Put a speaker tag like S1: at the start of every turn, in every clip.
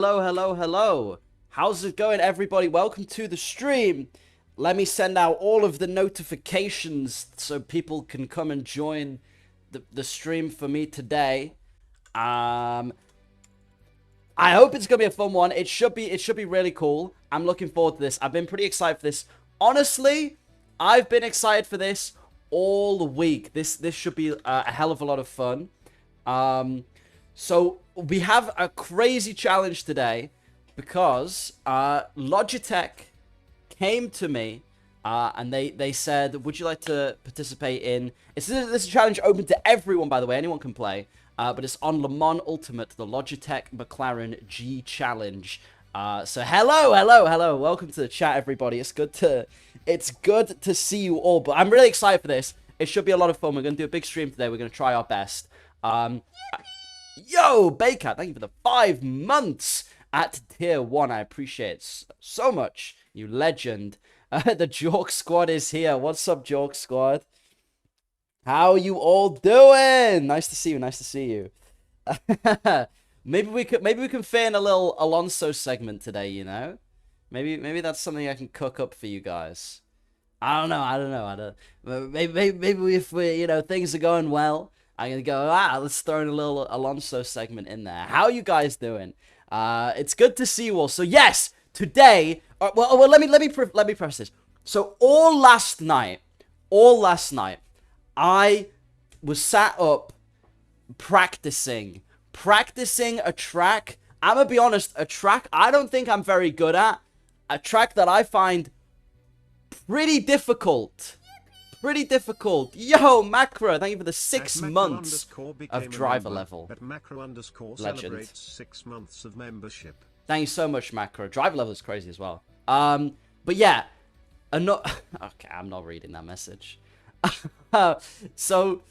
S1: Hello, hello, hello. How's it going, everybody? Welcome to the stream. Let me send out all of the notifications so people can come and join the stream for me today. I hope it's gonna be a fun one. It should be really cool. I'm looking forward to this. I've been pretty excited for this. Honestly, I've been excited for this all week. This should be a hell of a lot of fun. So we have a crazy challenge today because Logitech came to me and they said, would you like to participate in... This is a challenge open to everyone, by the way. Anyone can play. But it's on Le Mans Ultimate, the Logitech McLaren G Challenge. So hello. Welcome to the chat, everybody. It's good to see you all. But I'm really excited for this. It should be a lot of fun. We're going to do a big stream today. We're going to try our best. Yo, Baycat, thank you for the 5 months at tier 1. I appreciate it so much. You legend. The Jork Squad is here. What's up, Jork Squad? How you all doing? Nice to see you. maybe we can fit in a little Alonso segment today, you know? Maybe that's something I can cook up for you guys. I don't know. Maybe if we, things are going well, I'm gonna go, let's throw in a little Alonso segment in there. How are you guys doing? It's good to see you all. So yes, today, well, let me preface this. So all last night, I was sat up practicing a track. I'm gonna be honest, a track I don't think I'm very good at. A track that I find pretty difficult. Yo, Macro, thank you for the 6 months of driver level. Legend.
S2: 6 months of membership.
S1: Thank you so much, Macro. Driver level is crazy as well. But yeah, okay, I'm not reading that message. So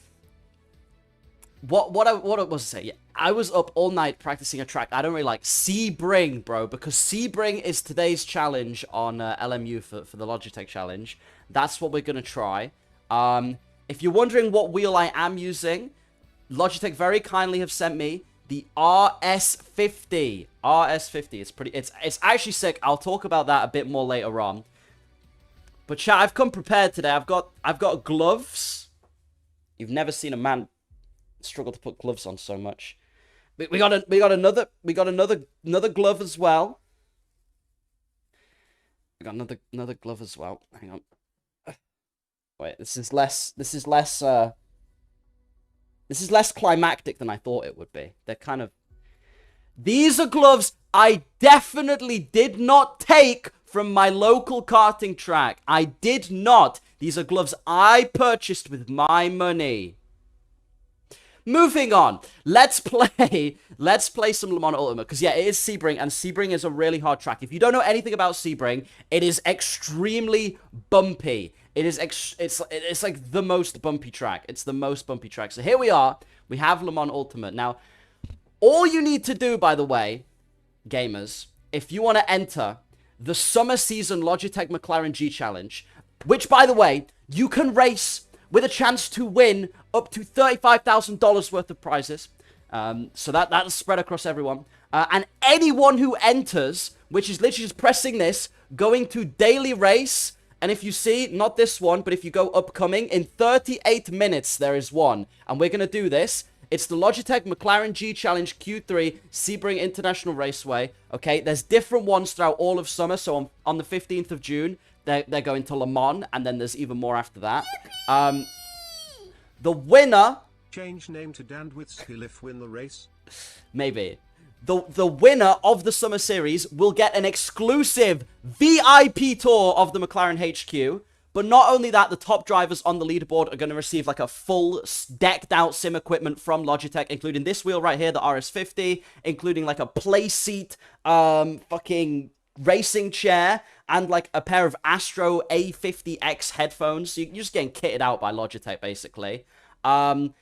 S1: what I was to say, yeah, I was up all night practicing a track I don't really like, Sebring, bro, because Sebring is today's challenge on LMU for the Logitech challenge. That's what we're gonna try. If you're wondering what wheel I am using, Logitech very kindly have sent me the RS50. It's actually sick. I'll talk about that a bit more later on. But chat, I've come prepared today. I've got gloves. You've never seen a man struggle to put gloves on so much. We got another glove as well. We got another glove as well. Hang on. Wait, this is less climactic than I thought it would be. They're kind of... These are gloves I definitely did not take from my local karting track. I did not. These are gloves I purchased with my money. Moving on. Let's play some Le Mans Ultimate. Because, yeah, it is Sebring, and Sebring is a really hard track. If you don't know anything about Sebring, it is extremely bumpy. It's like the most bumpy track. It's the most bumpy track. So here we are. We have Le Mans Ultimate. Now, all you need to do, by the way, gamers, if you want to enter the summer season Logitech McLaren G Challenge, which, by the way, you can race with a chance to win up to $35,000 worth of prizes. So that's spread across everyone. And anyone who enters, which is literally just pressing this, going to daily race, and if you see, not this one, but if you go upcoming, in 38 minutes, there is one. And we're going to do this. It's the Logitech McLaren G Challenge Q3 Sebring International Raceway. Okay, there's different ones throughout all of summer. So on the 15th of June, they're going to Le Mans, and then there's even more after that. The winner...
S2: Change name to Dandwitz Hilif win the race?
S1: Maybe. The winner of the summer series will get an exclusive VIP tour of the McLaren HQ. But not only that, the top drivers on the leaderboard are going to receive like a full decked out sim equipment from Logitech, including this wheel right here, the RS50, including like a play seat, fucking racing chair, and like a pair of Astro A50X headphones. So you're just getting kitted out by Logitech, basically. And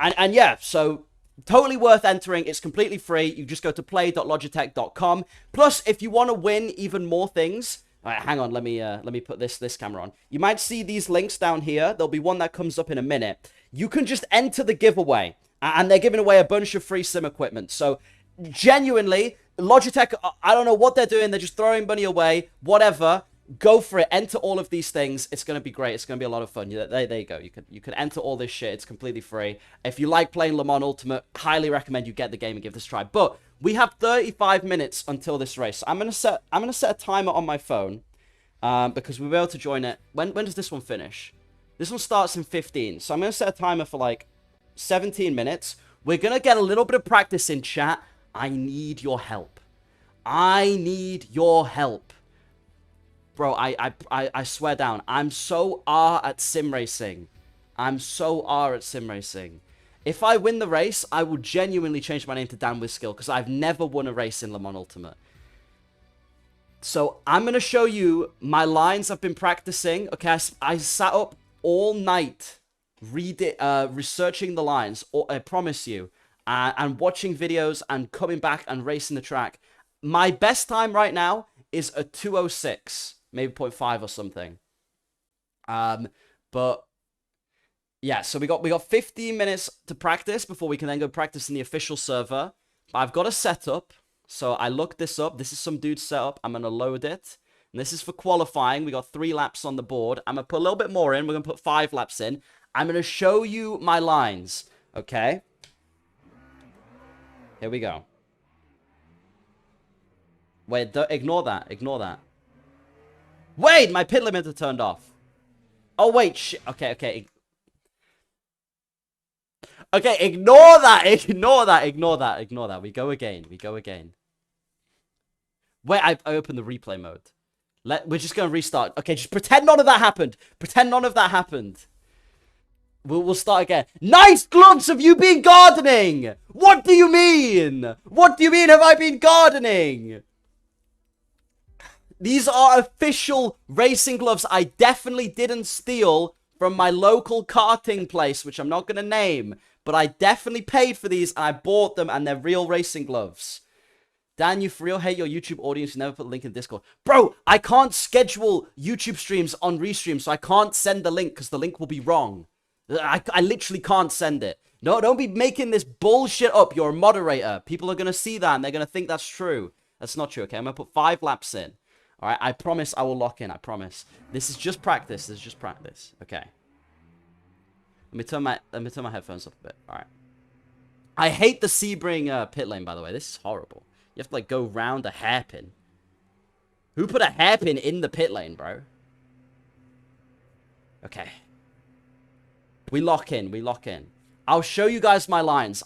S1: yeah, so totally worth entering. It's completely free. You just go to play.logitech.com. Plus, if you want to win even more things... All right, hang on. Let me put this camera on. You might see these links down here. There'll be one that comes up in a minute. You can just enter the giveaway, and they're giving away a bunch of free sim equipment. So Genuinely, Logitech, I don't know what they're doing. They're just throwing money away. Whatever. Go for it. Enter all of these things. It's going to be great. It's going to be a lot of fun. There you go. You can enter all this shit. It's completely free. If you like playing Le Mans Ultimate, highly recommend you get the game and give this a try. But we have 35 minutes until this race. I'm gonna set a timer on my phone because we'll be able to join it. When does this one finish? This one starts in 15. So I'm gonna set a timer for like 17 minutes. We're gonna get a little bit of practice in chat. I need your help. I need your help. Bro, I swear down. I'm so R at sim racing. I'm so R at sim racing. If I win the race, I will genuinely change my name to Dan with Skill because I've never won a race in Le Mans Ultimate. So I'm going to show you my lines I've been practicing. Okay, I sat up all night researching the lines, I promise you, and watching videos and coming back and racing the track. My best time right now is a 2:06. Maybe 0.5 or something. But yeah, so we got 15 minutes to practice before we can then go practice in the official server. But I've got a setup. So I looked this up. This is some dude's setup. I'm gonna load it. And this is for qualifying. We got 3 laps on the board. I'm gonna put a little bit more in. We're gonna put 5 laps in. I'm gonna show you my lines. Okay. Here we go. Wait, ignore that. Ignore that. Wait, my pit limiter turned off. Oh, wait, shit. Okay. Okay, ignore that. Ignore that. We go again. Wait, I opened the replay mode. We're just going to restart. Okay, just pretend none of that happened. We'll start again. Nice gloves. Have you been gardening? What do you mean? Have I been gardening? These are official racing gloves. I definitely didn't steal from my local karting place, which I'm not going to name. But I definitely paid for these, and I bought them, and they're real racing gloves. Dan, you for real hate your YouTube audience. You never put the link in Discord. Bro, I can't schedule YouTube streams on Restream, so I can't send the link, because the link will be wrong. I literally can't send it. No, don't be making this bullshit up. You're a moderator. People are going to see that, and they're going to think that's true. That's not true, okay? I'm going to put 5 laps in. All right, I promise I will lock in. I promise. This is just practice. Okay. Let me turn my headphones up a bit. All right. I hate the Sebring pit lane, by the way. This is horrible. You have to like go round a hairpin. Who put a hairpin in the pit lane, bro? Okay. We lock in. I'll show you guys my lines.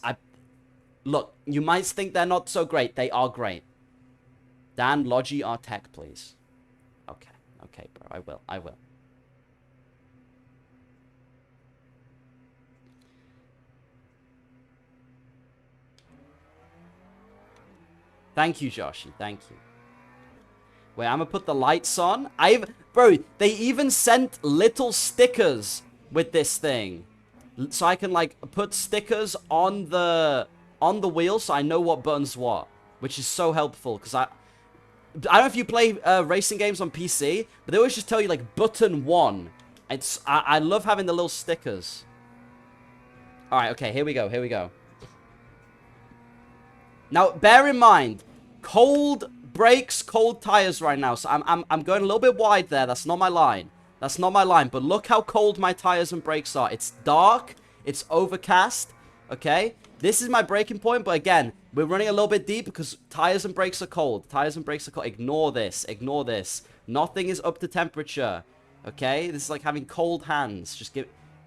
S1: Look, you might think they're not so great. They are great. Dan, Logi our tech, please. Okay, bro. I will. Thank you, Joshi. Thank you. Wait, I'm gonna put the lights on. Bro, they even sent little stickers with this thing. So I can, like, put stickers on the wheel so I know what button's what. Which is so helpful, because I don't know if you play racing games on PC, but they always just tell you, like, button 1. I love having the little stickers. Alright, okay, here we go. Now, bear in mind, cold brakes, cold tires right now. So I'm going a little bit wide there. That's not my line. But look how cold my tires and brakes are. It's dark. It's overcast. Okay? This is my braking point. But again, we're running a little bit deep because tires and brakes are cold. Ignore this. Nothing is up to temperature. Okay? This is like having cold hands.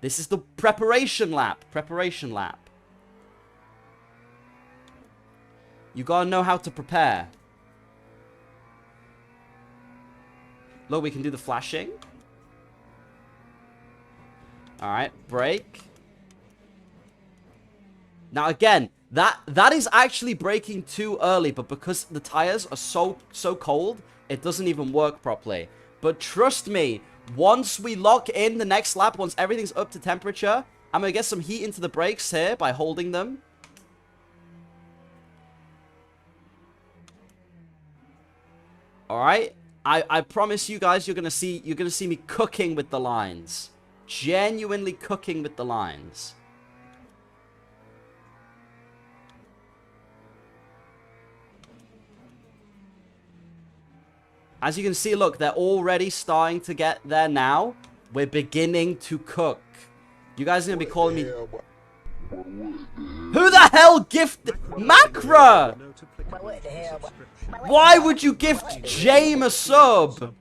S1: This is the preparation lap. You gotta know how to prepare. Look, we can do the flashing. Alright, brake. Now again, that is actually braking too early, but because the tires are so cold, it doesn't even work properly. But trust me, once we lock in the next lap, once everything's up to temperature, I'm gonna get some heat into the brakes here by holding them. Alright, I promise you guys you're gonna see me cooking with the lines. Genuinely cooking with the lines. As you can see, look, they're already starting to get there now. We're beginning to cook. You guys are going to be calling me... Who the hell gifted... Macra! Why would you gift James a sub?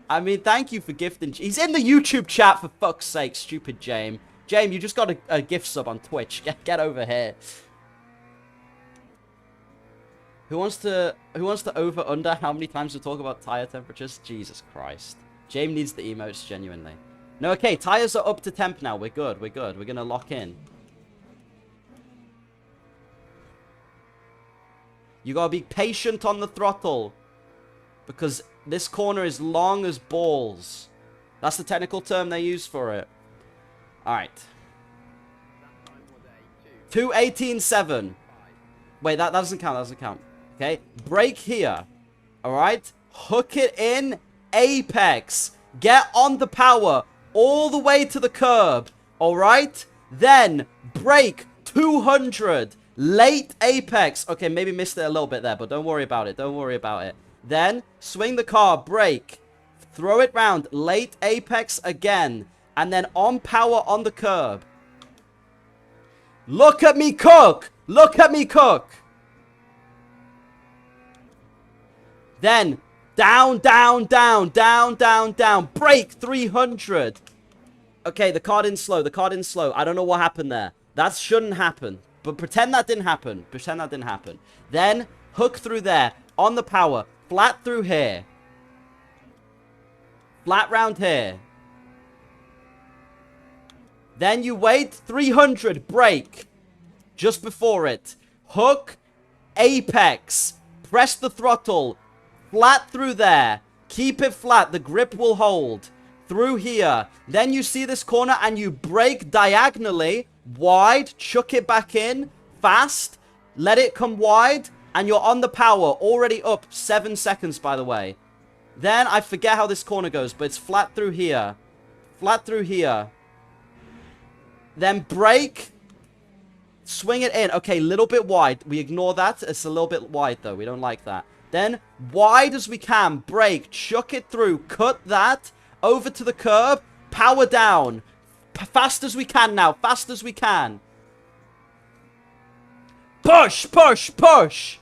S1: I mean, thank you for gifting... He's in the YouTube chat, for fuck's sake, stupid James. James, you just got a gift sub on Twitch. Get over here. Who wants to over under how many times we talk about tire temperatures? Jesus Christ. James needs the emotes genuinely. No, okay, tires are up to temp now. We're good. We're good. We're gonna lock in. You gotta be patient on the throttle, because this corner is long as balls. That's the technical term they use for it. Alright. 2:18.7. Wait, that doesn't count. That doesn't count. Okay. Brake here. Alright. Hook it in. Apex. Get on the power. All the way to the curb. Alright. Then brake 200. Late apex. Okay, maybe missed it a little bit there, but don't worry about it. Don't worry about it. Then swing the car. Brake. Throw it round. Late apex again. And then on power on the curb. Look at me cook. Look at me cook. Then down, down, down, down, down, down. Brake 300. Okay, the car didn't slow. The car didn't slow. I don't know what happened there. That shouldn't happen. But pretend that didn't happen. Pretend that didn't happen. Then hook through there. On the power. Flat through here. Flat round here. Then you wait. 300. Brake. Just before it. Hook. Apex. Press the throttle. Flat through there. Keep it flat. The grip will hold. Through here. Then you see this corner and you brake diagonally. Wide. Chuck it back in. Fast. Let it come wide. And you're on the power. Already up 7 seconds, by the way. Then I forget how this corner goes, but it's flat through here. Flat through here. Then brake. Swing it in. Okay, little bit wide. We ignore that. It's a little bit wide, though. We don't like that. Then, wide as we can. Brake. Chuck it through. Cut that. Over to the curb. Power down. Fast as we can now. Fast as we can. Push, push, push.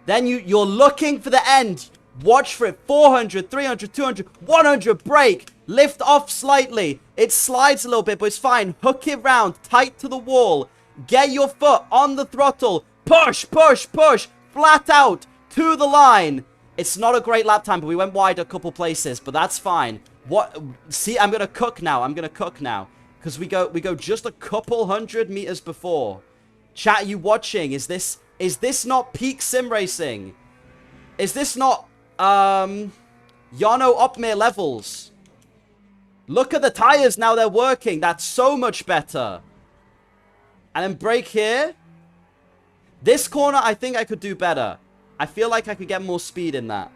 S1: Then you're looking for the end. Watch for it. 400, 300, 200, 100. Brake. Lift off slightly. It slides a little bit, but it's fine. Hook it round. Tight to the wall. Get your foot on the throttle. Push, push, push. Flat out. To the line. It's not a great lap time, but we went wide a couple places, but that's fine. What? See, I'm going to cook now. I'm going to cook now. Because we go just a couple 100 meters before. Chat, you watching? Is this not peak sim racing? Is this not, Yano Opmir levels? Look at the tires now, they're working. That's so much better. And then brake here. This corner, I think I could do better. I feel like I could get more speed in that.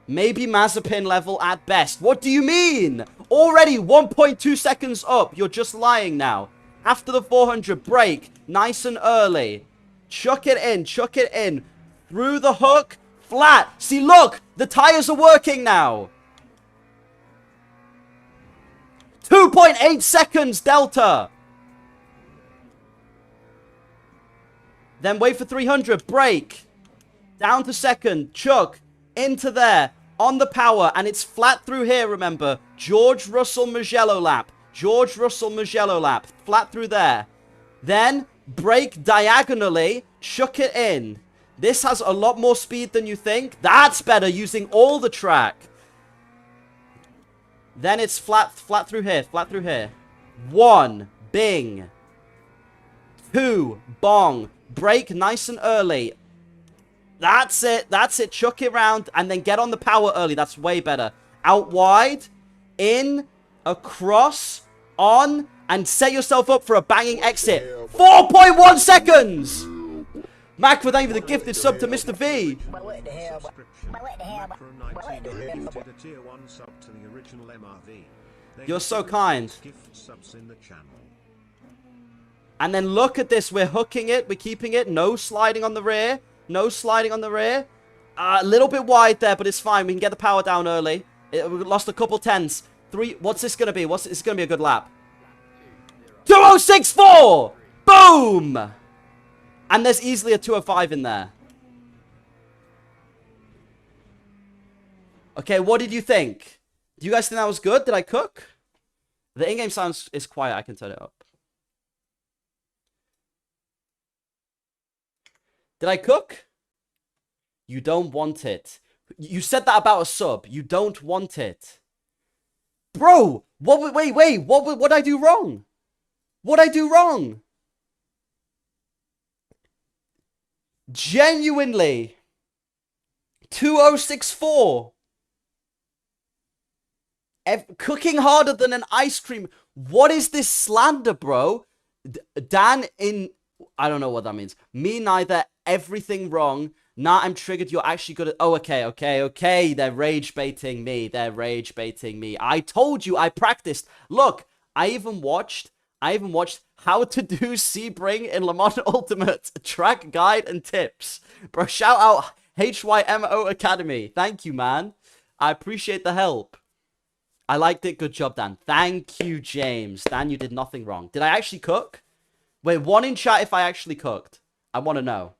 S1: Maybe Mazepin level at best. What do you mean? Already 1.2 seconds up. You're just lying now. After the 400, brake. Nice and early. Chuck it in. Chuck it in. Through the hook. Flat. See, look. The tires are working now. 2.8 seconds delta. Then wait for 300. Brake. Down to second. Chuck. Into there. On the power. And it's flat through here, remember. George Russell Mugello lap. George Russell Mugello lap. Flat through there. Then brake diagonally. Chuck it in. This has a lot more speed than you think. That's better, using all the track. Then it's flat through here. Flat through here. 1. Bing. 2. Bong. Brake nice and early. That's it. That's it. Chuck it round and then get on the power early. That's way better. Out wide. In. Across. On. And set yourself up for a banging exit. 4.1 seconds. Mac with even the gifted sub to Mr. V. You're so kind. And then look at this. We're hooking it. We're keeping it. No sliding on the rear. No sliding on the rear. A little bit wide there, but it's fine. We can get the power down early. We lost a couple tenths. 3. What's this going to be? It's going to be a good lap. 2064! Boom! And there's easily a 205 in there. Okay, what did you think? Do you guys think that was good? Did I cook? The in-game sound is quiet. I can turn it up. Did I cook? You don't want it. You said that about a sub. You don't want it. Bro, wait, what did I do wrong? What did I do wrong? Genuinely. 2064. Cooking harder than an ice cream. What is this slander, bro? Dan in... I don't know what that means. Me neither. Everything wrong. Nah, I'm triggered. You're actually good at... Oh, okay. They're rage baiting me. I told you I practiced. Look, I even watched how to do Sebring in Le Mans Ultimate. Track guide and tips. Bro, shout out HYMO Academy. Thank you, man. I appreciate the help. I liked it. Good job, Dan. Thank you, James. Dan, you did nothing wrong. Did I actually cook? Wait, 1 in chat if I actually cooked. I want to know.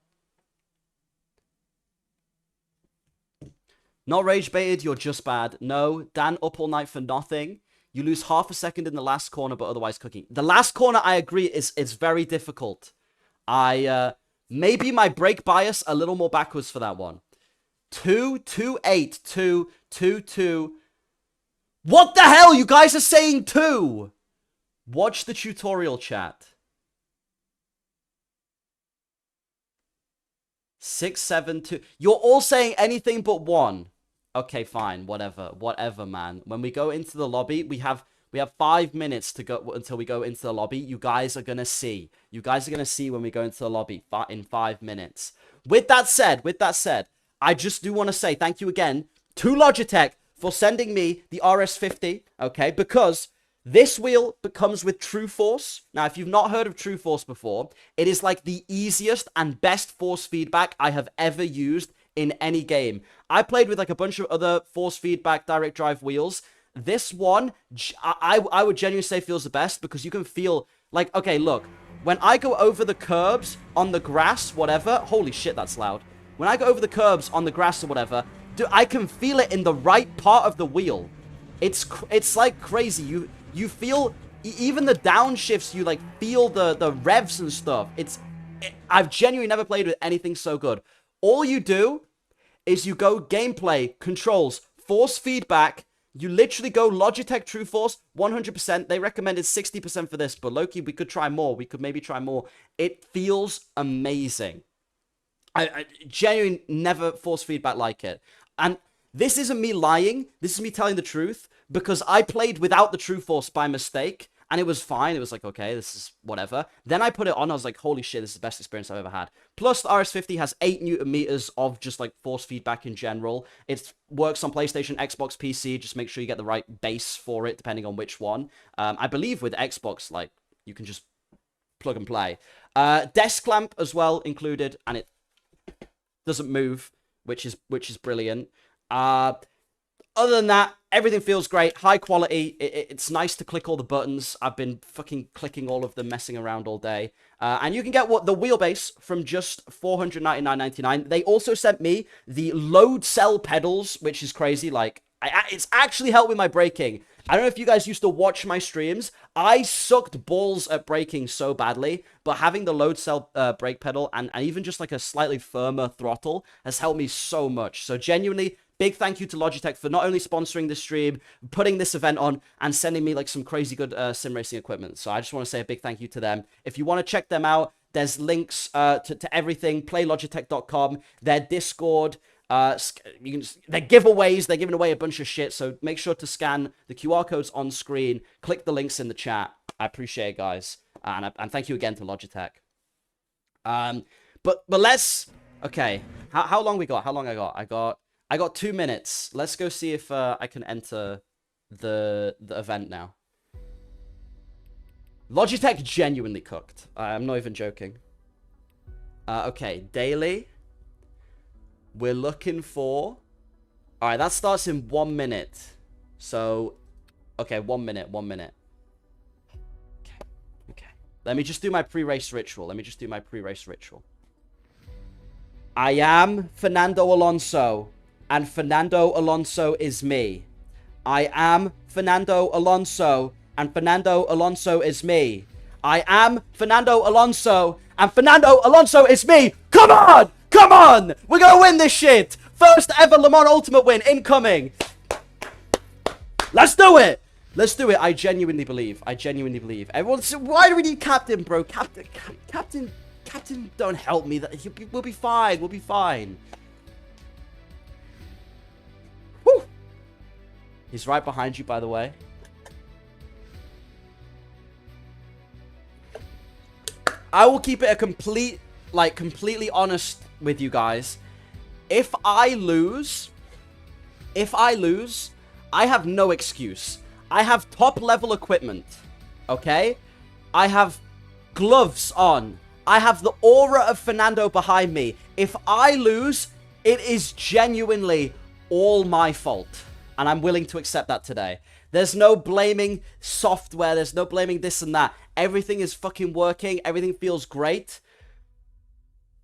S1: Not rage baited, you're just bad. No, Dan up all night for nothing. You lose half a second in the last corner, but otherwise cooking. The last corner, I agree, is very difficult. Maybe my brake bias a little more backwards for that one. 2, 2, 8, 2, 2, 2. What the hell? You guys are saying 2. Watch the tutorial chat. 6, 7, 2. You're all saying anything but 1. Okay, fine. Whatever, man. When we go into the lobby, we have 5 minutes to go until we go into the lobby. You guys are going to see. You guys are going to see when we go into the lobby in 5 minutes. With that said, I just do want to say thank you again to Logitech for sending me the RS50, okay? Because this wheel comes with True Force. Now, if you've not heard of True Force before, it is like the easiest and best force feedback I have ever used in any game. I played with like a bunch of other force feedback direct drive wheels. This one, I would genuinely say feels the best because you can feel like, okay, look, when I go over the curbs on the grass, whatever, holy shit, that's loud. When I go over the curbs on the grass or whatever, dude, I can feel it in the right part of the wheel. It's like crazy. You feel, even the downshifts, you like feel the revs and stuff. I've genuinely never played with anything so good. All you do is you go gameplay, controls, force feedback. You literally go Logitech True Force, 100%. They recommended 60% for this, but Loki, we could try more. We could maybe try more. It feels amazing. I genuinely never force feedback like it. And this isn't me lying. This is me telling the truth because I played without the True Force by mistake and it was fine. It was like, okay, this is whatever. Then I put it on. I was like, holy shit, this is the best experience I've ever had. Plus, the RS50 has 8 Newton meters of just like force feedback in general. It works on PlayStation, Xbox, PC. Just make sure you get the right base for it, depending on which one. I believe with Xbox, like, you can just plug and play. Desk clamp as well included, and it doesn't move, which is brilliant. Other than that, everything feels great. High quality. It's nice to click all the buttons. I've been fucking clicking all of them, messing around all day. And you can get the wheelbase from just $499.99. They also sent me the load cell pedals, which is crazy. Like, it's actually helped with my braking. I don't know if you guys used to watch my streams. I sucked balls at braking so badly, but having the load cell brake pedal and even just like a slightly firmer throttle has helped me so much. So genuinely, big thank you to Logitech for not only sponsoring this stream, putting this event on, and sending me like some crazy good sim racing equipment. So I just want to say a big thank you to them. If you want to check them out, there's links to everything. Playlogitech.com, their Discord. Their giveaways, they're giving away a bunch of shit, so make sure to scan the QR codes on screen, click the links in the chat. I appreciate it, guys, and thank you again to Logitech. But let's, okay, how long we got? How long I got 2 minutes. Let's go see if I can enter the event now. Logitech genuinely cooked. I'm not even joking. Okay, daily. We're looking for... Alright, that starts in 1 minute. So, okay, 1 minute, 1 minute. Okay. Let me just do my pre-race ritual. I am Fernando Alonso, and Fernando Alonso is me. I am Fernando Alonso, and Fernando Alonso is me. I am Fernando Alonso, and Fernando Alonso is me. Come on! Come on! We're gonna win this shit! First ever Le Mans Ultimate win incoming! Let's do it! Let's do it. I genuinely believe. Everyone's... Why do we need captain, bro? Captain, don't help me. We'll be fine. Woo! He's right behind you, by the way. I will keep it a completely honest with you guys. If I lose, I have no excuse. I have top level equipment, okay? I have gloves on. I have the aura of Fernando behind me. If I lose, it is genuinely all my fault. And I'm willing to accept that today. There's no blaming software. There's no blaming this and that. Everything is fucking working. Everything feels great.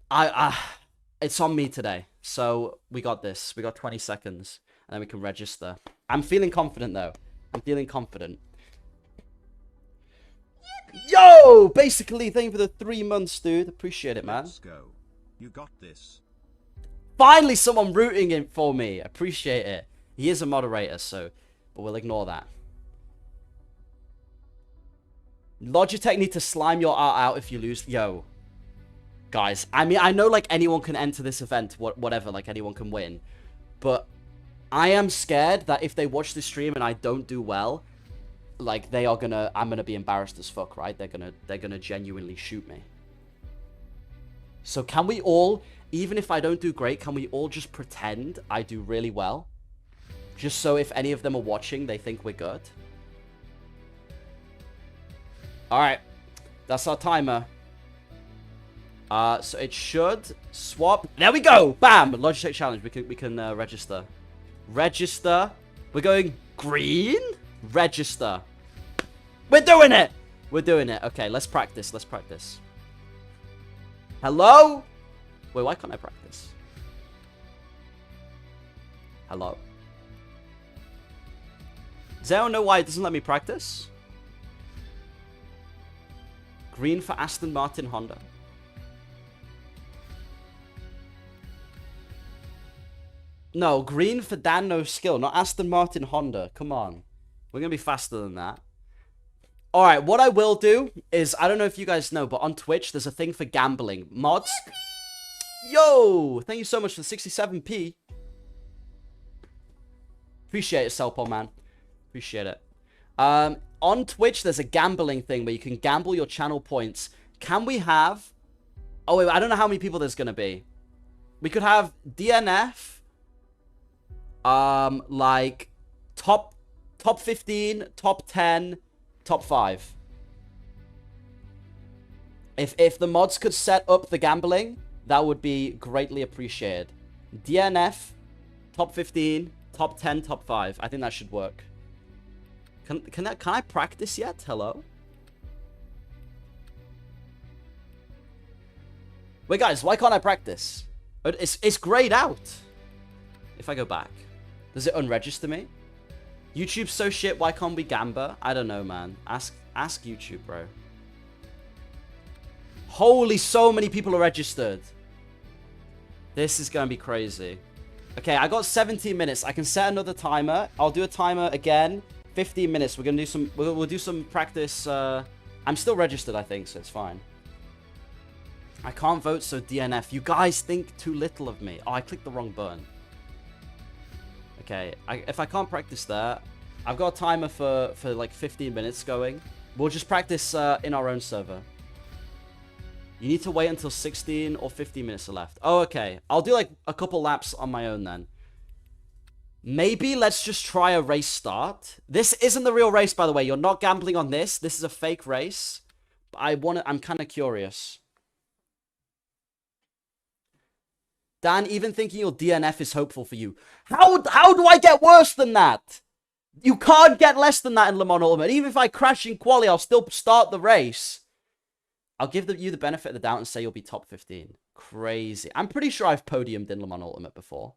S1: It's on me today. So we got this. We got 20 seconds. And then we can register. I'm feeling confident, though. Yo! Basically, thank you for the 3 months, dude. Appreciate it, man.
S2: Let's go. You got this.
S1: Finally, someone rooting in for me. Appreciate it. He is a moderator, so... But we'll ignore that. Logitech need to slime your art out if you lose. Yo. Guys, I mean, I know, like, anyone can enter this event. Whatever, like, anyone can win. But I am scared that if they watch this stream and I don't do well... Like, I'm gonna be embarrassed as fuck, right? They're gonna genuinely shoot me. So can we all, even if I don't do great, can we all just pretend I do really well? Just so if any of them are watching, they think we're good. Alright. That's our timer. So it should swap. There we go! Bam! Logitech challenge. We can register. Register. We're going green? Register. We're doing it! Okay, let's practice. Hello? Wait, why can't I practice? Hello? Does anyone know why it doesn't let me practice? Green for Aston Martin Honda. No, green for Dan No Skill, not Aston Martin Honda. Come on. We're going to be faster than that. Alright, what I will do is, I don't know if you guys know, but on Twitch, there's a thing for gambling. Mods. Yo! Thank you so much for 67p. Appreciate it, Selpo, man. Appreciate it. On Twitch, there's a gambling thing where you can gamble your channel points. Can we have... Oh, wait, I don't know how many people there's going to be. We could have DNF. Like, top 15, top 10, top 5. If the mods could set up the gambling, that would be greatly appreciated. DNF, top 15, top 10, top 5. I think that should work. Can I practice yet? Hello? Wait, guys, why can't I practice? It's grayed out. If I go back. Does it unregister me? YouTube's so shit, why can't we gamba? I don't know, man. Ask YouTube, bro. Holy, so many people are registered. This is going to be crazy. Okay, I got 17 minutes. I can set another timer. I'll do a timer again. 15 minutes. We're going to do some... We'll do some practice. I'm still registered, I think, so it's fine. I can't vote, so DNF. You guys think too little of me. Oh, I clicked the wrong button. Okay, if I can't practice there, I've got a timer for like 15 minutes going. We'll just practice in our own server. You need to wait until 16 or 15 minutes are left. Oh, okay. I'll do like a couple laps on my own then. Maybe let's just try a race start. This isn't the real race, by the way. You're not gambling on this. This is a fake race. But I'm kind of curious. Dan, even thinking your DNF is hopeful for you. How do I get worse than that? You can't get less than that in Le Mans Ultimate. Even if I crash in quali, I'll still start the race. I'll give you the benefit of the doubt and say you'll be top 15. Crazy. I'm pretty sure I've podiumed in Le Mans Ultimate before.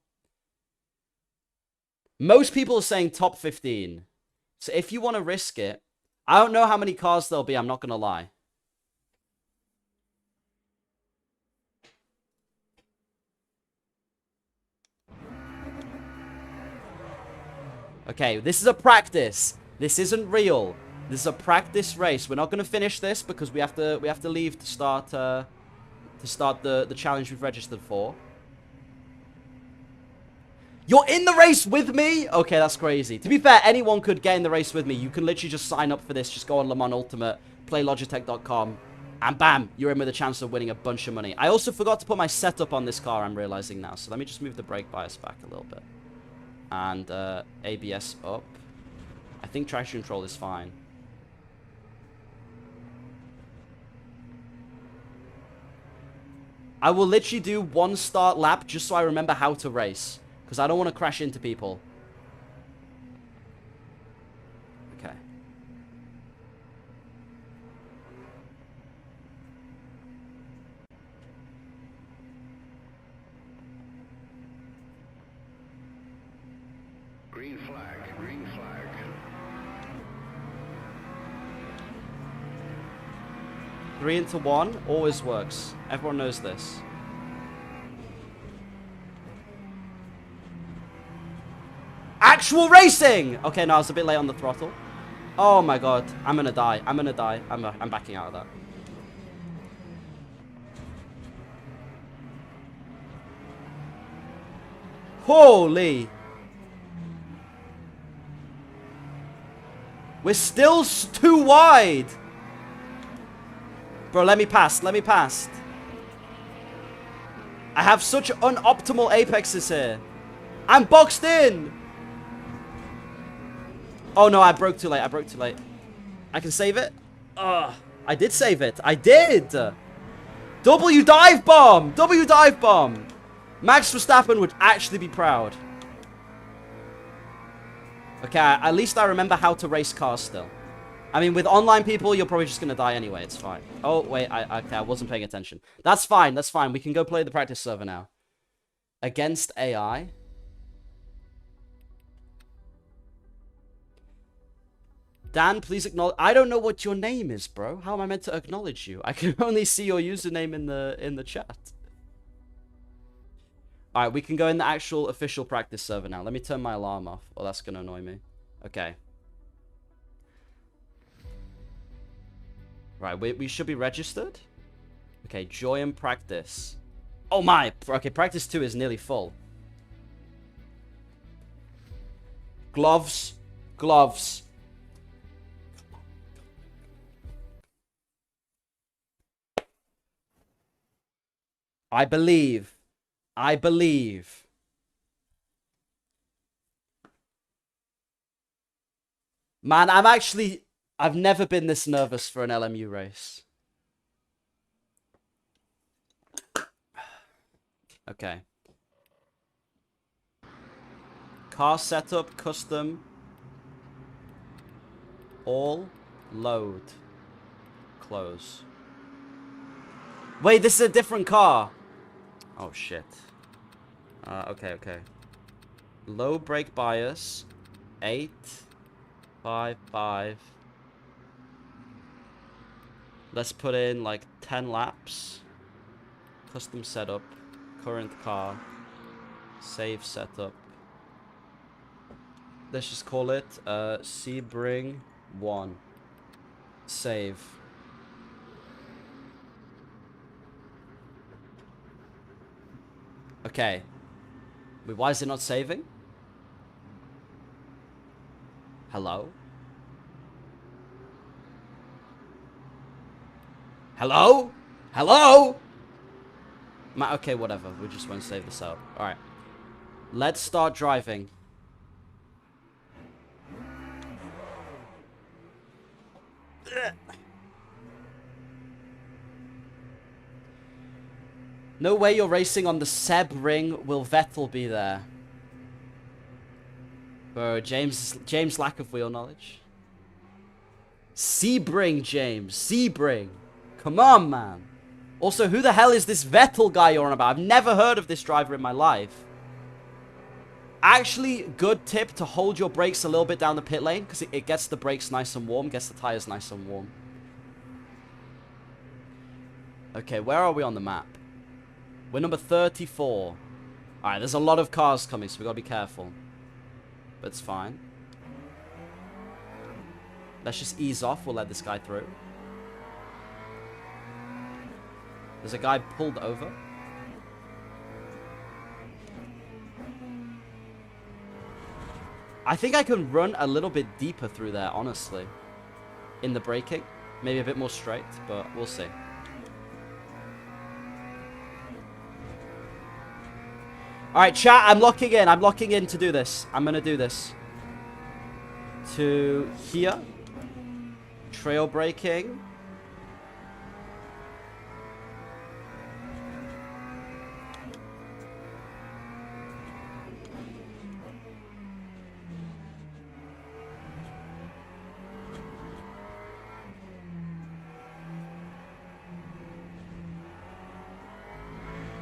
S1: Most people are saying top 15. So if you want to risk it, I don't know how many cars there'll be. I'm not going to lie. Okay, this is a practice. This isn't real. This is a practice race. We're not going to finish this because we have to leave to start the challenge we've registered for. You're in the race with me? Okay, that's crazy. To be fair, anyone could get in the race with me. You can literally just sign up for this. Just go on Le Mans Ultimate, play Logitech.com, and bam, you're in with a chance of winning a bunch of money. I also forgot to put my setup on this car, I'm realizing now. So let me just move the brake bias back a little bit. And ABS up. I think traction control is fine. I will literally do one start lap just so I remember how to race. Because I don't want to crash into people. Okay.
S3: Green flag, green flag.
S1: Three into one always works. Everyone knows this. Actual racing! Okay, no, I was a bit late on the throttle. Oh my god. I'm gonna die. I'm gonna die. I'm backing out of that. Holy. We're still too wide. Bro, let me pass. Let me pass. I have such unoptimal apexes here. I'm boxed in. Oh no, I broke too late. I broke too late. I can save it. I did save it. I did. W dive bomb. W dive bomb. Max Verstappen would actually be proud. Okay, at least I remember how to race cars still. I mean, with online people, you're probably just going to die anyway. It's fine. Oh, wait. Okay, I wasn't paying attention. That's fine. That's fine. We can go play the practice server now. Against AI. Dan, please acknowledge. I don't know what your name is, bro. How am I meant to acknowledge you? I can only see your username in the chat. All right, we can go in the actual official practice server now. Let me turn my alarm off. Oh, that's gonna annoy me. Okay. Right, we should be registered. Okay, joy and practice. Oh my. Okay, practice 2 is nearly full. Gloves. Gloves. I believe. I believe. Man, I've never been this nervous for an LMU race. Okay. Car setup, custom. All. Load. Close. Wait, this is a different car. Oh, shit. Okay. Low brake bias. 8. 5, 5. Let's put in like 10 laps. Custom setup. Current car. Save setup. Let's just call it Sebring 1. Save. Okay. Wait, why is it not saving? Hello? Hello? Hello? Okay, whatever. We just won't save this out. Alright. Let's start driving. No way you're racing on the Seb ring. Will Vettel be there? Bro, James lack of wheel knowledge. Sebring, James. Sebring. Come on, man. Also, who the hell is this Vettel guy you're on about? I've never heard of this driver in my life. Actually, good tip to hold your brakes a little bit down the pit lane, because it gets the brakes nice and warm, gets the tires nice and warm. Okay, where are we on the map? We're number 34. Alright, there's a lot of cars coming, so we gotta be careful. But it's fine. Let's just ease off. We'll let this guy through. There's a guy pulled over. I think I can run a little bit deeper through there, honestly. In the braking. Maybe a bit more straight, but we'll see. Alright, chat, I'm locking in. I'm locking in to do this. I'm gonna do this. To here. Trail braking.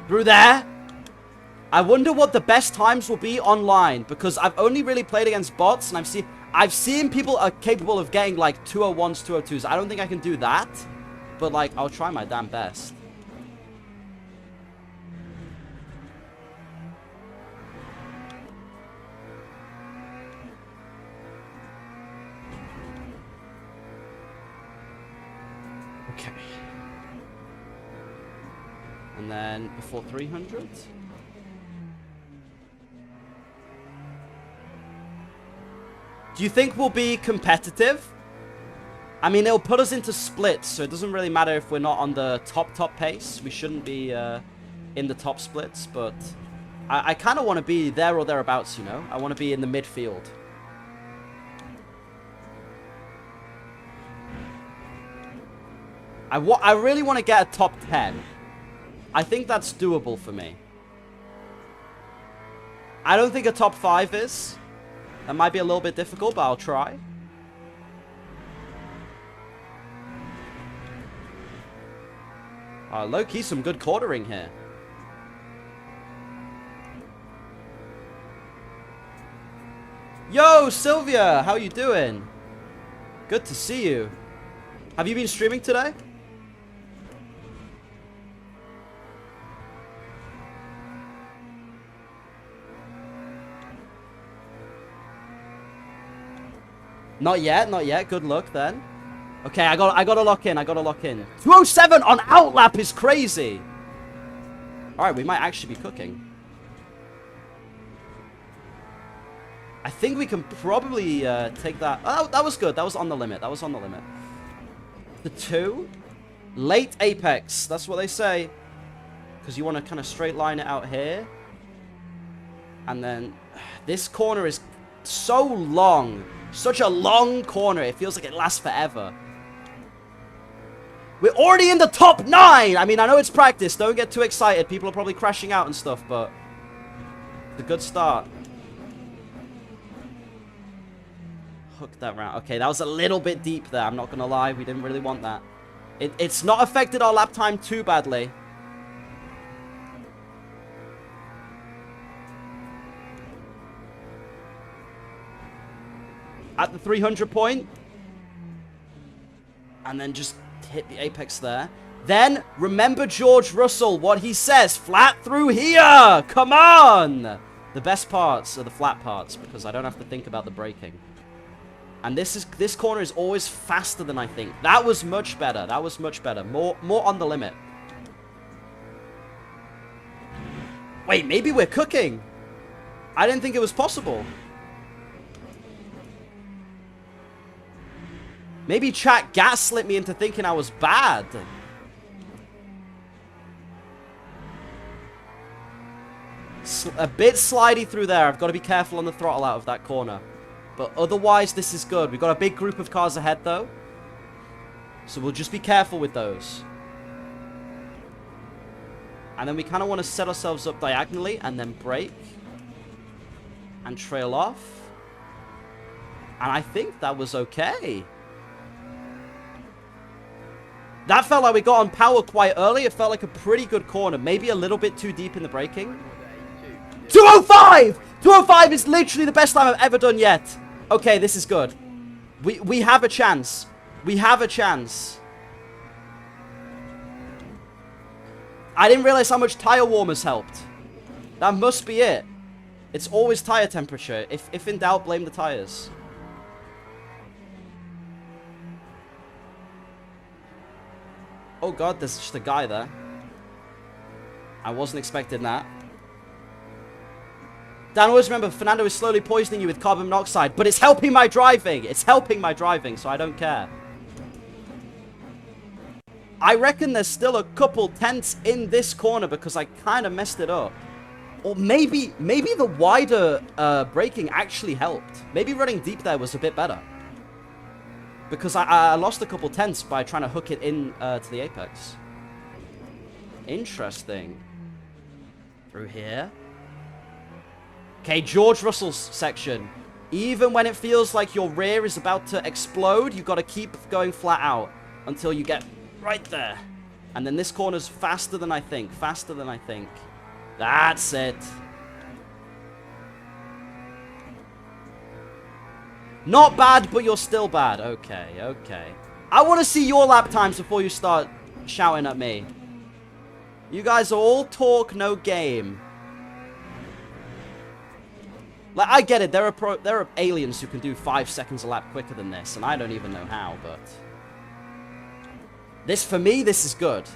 S1: Through there. I wonder what the best times will be online, because I've only really played against bots, and I've seen people are capable of getting like 201s, 202s. I don't think I can do that, but like I'll try my damn best. Okay. And then before 300. Do you think we'll be competitive? I mean, it'll put us into splits, so it doesn't really matter if we're not on the top pace. We shouldn't be in the top splits, but I kind of want to be there or thereabouts, you know? I want to be in the midfield. I really want to get a top 10. I think that's doable for me. I don't think a top 5 is. That might be a little bit difficult, but I'll try. Low-key, some good quartering here. Yo, Sylvia! How you doing? Good to see you. Have you been streaming today? Not yet, not yet. Good luck then. Okay, I gotta lock in. 207 on outlap is crazy. All right, we might actually be cooking. I think we can probably take that. Oh, that was good. That was on the limit. The 2. Late apex. That's what they say. Because you want to kind of straight line it out here. And then this corner is so long. Such a long corner. It feels like it lasts forever. We're already in the top 9. I mean, I know it's practice. Don't get too excited. People are probably crashing out and stuff, but it's a good start. Hook that round. Okay, that was a little bit deep there. I'm not going to lie. We didn't really want that. It's not affected our lap time too badly. At the 300 point. And then just hit the apex there. Then, remember George Russell, what he says. Flat through here! Come on! The best parts are the flat parts, because I don't have to think about the braking. And this corner is always faster than I think. That was much better. More on the limit. Wait, maybe we're cooking. I didn't think it was possible. Maybe chat gaslit me into thinking I was bad. A bit slidey through there. I've got to be careful on the throttle out of that corner. But otherwise, this is good. We've got a big group of cars ahead, though. So we'll just be careful with those. And then we kind of want to set ourselves up diagonally and then brake. And trail off. And I think that was okay. That felt like we got on power quite early. It felt like a pretty good corner. Maybe a little bit too deep in the braking. 205! 205 is literally the best time I've ever done yet. Okay, this is good. We have a chance. We have a chance. I didn't realize how much tire warmers helped. That must be it. It's always tire temperature. If in doubt, blame the tires. Oh god, there's just a guy there. I wasn't expecting that. Dan, always remember, Fernando is slowly poisoning you with carbon monoxide, but it's helping my driving. It's helping my driving, so I don't care. I reckon there's still a couple tenths in this corner because I kind of messed it up. Or maybe the wider braking actually helped. Maybe running deep there was a bit better. Because I lost a couple tenths by trying to hook it in to the apex. Interesting. Through here. Okay, George Russell's section. Even when it feels like your rear is about to explode, you've got to keep going flat out until you get right there. And then this corner's faster than I think. Faster than I think. That's it. Not bad, but you're still bad. Okay, okay. I want to see your lap times before you start shouting at me. You guys are all talk, no game. Like, I get it. There are aliens who can do 5 seconds a lap quicker than this, and I don't even know how, but... This, for me, this is good.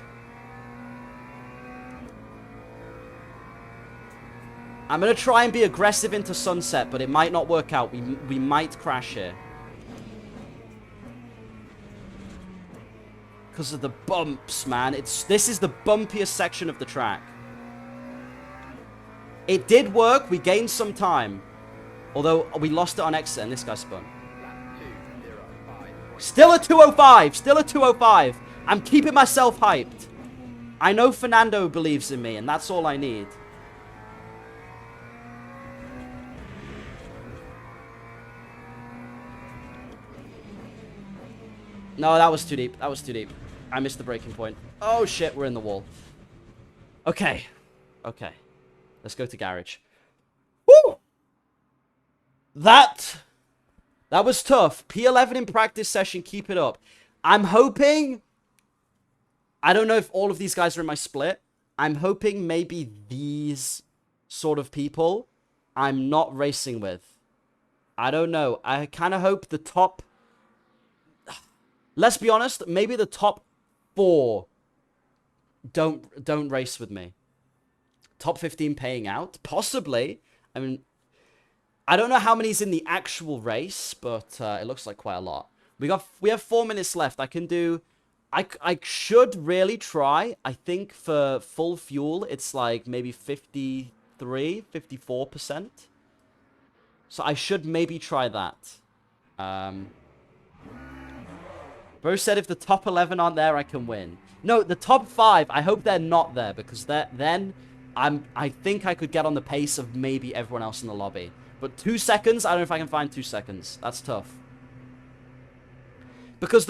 S1: I'm going to try and be aggressive into sunset, but it might not work out. We might crash here. Because of the bumps, man. This is the bumpiest section of the track. It did work. We gained some time. Although, we lost it on exit, and this guy spun. Still a 205. Still a 205. I'm keeping myself hyped. I know Fernando believes in me, and that's all I need. No, that was too deep. That was too deep. I missed the breaking point. Oh, shit. We're in the wall. Okay. Okay. Let's go to garage. Woo! That was tough. P11 in practice session. Keep it up. I'm hoping... I don't know if all of these guys are in my split. I'm hoping maybe these sort of people I'm not racing with. I don't know. I kind of hope the top... Let's be honest. Maybe the top 4 don't race with me. Top 15 paying out? Possibly. I mean... I don't know how many's in the actual race, but it looks like quite a lot. We have 4 minutes left. I can do... I should really try. I think for full fuel, it's like maybe 53, 54%. So I should maybe try that. Bro said if the top 11 aren't there, I can win. No, the top 5, I hope they're not there, because then I think I could get on the pace of maybe everyone else in the lobby. But 2 seconds, I don't know if I can find 2 seconds. That's tough. Because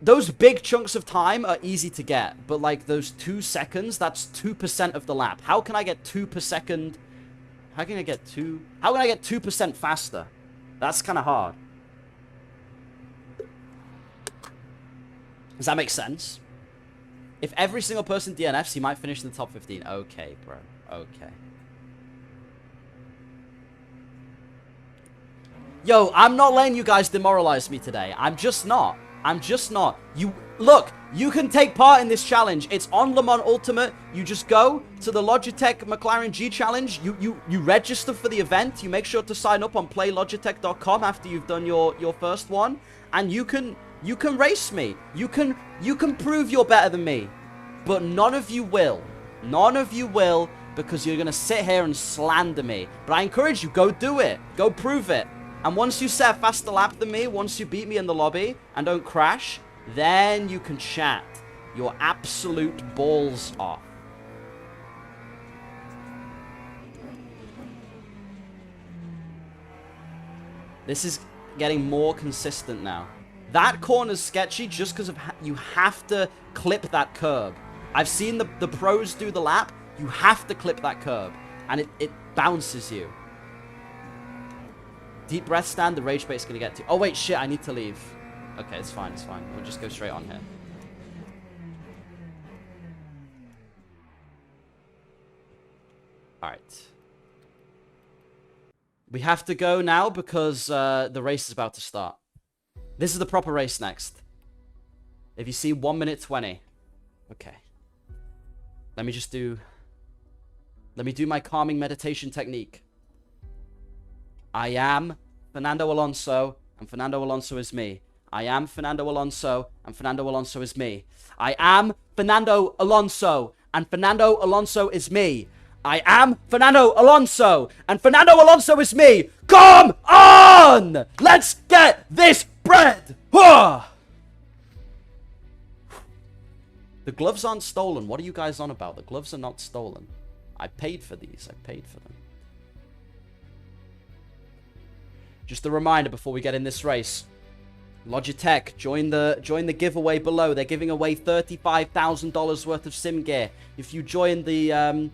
S1: those big chunks of time are easy to get. But like those 2 seconds, that's 2% of the lap. How can I get 2 per second? How can I get 2% faster? That's kind of hard. Does that make sense? If every single person DNFs, he might finish in the top 15. Okay, bro. Okay. Yo, I'm not letting you guys demoralize me today. I'm just not. I'm just not. Look, you can take part in this challenge. It's on Le Mans Ultimate. You just go to the Logitech McLaren G Challenge. You register for the event. You make sure to sign up on playlogitech.com after you've done your first one. And you can race me. You can prove you're better than me. But none of you will. None of you will, because you're going to sit here and slander me. But I encourage you, go do it. Go prove it. And once you set a faster lap than me, once you beat me in the lobby and don't crash, then you can chat your absolute balls off. This is getting more consistent now. That corner's sketchy just because of you have to clip that curb. I've seen the pros do the lap. You have to clip that curb. And it bounces you. Deep breath stand, the rage bait's going to get to you. Oh, wait, shit, I need to leave. Okay, it's fine, it's fine. We'll just go straight on here. Alright. We have to go now because the race is about to start. This is the proper race next. If you see 1 minute 20. Okay. Let me do my calming meditation technique. I am Fernando Alonso, and Fernando Alonso is me. I am Fernando Alonso, and Fernando Alonso is me. I am Fernando Alonso, and Fernando Alonso is me. I am Fernando Alonso, and Fernando Alonso is me. Come on! Let's get this bread! The gloves aren't stolen. What are you guys on about? The gloves are not stolen. I paid for these. I paid for them. Just a reminder before we get in this race. Logitech, join the giveaway below. They're giving away $35,000 worth of sim gear. If you join the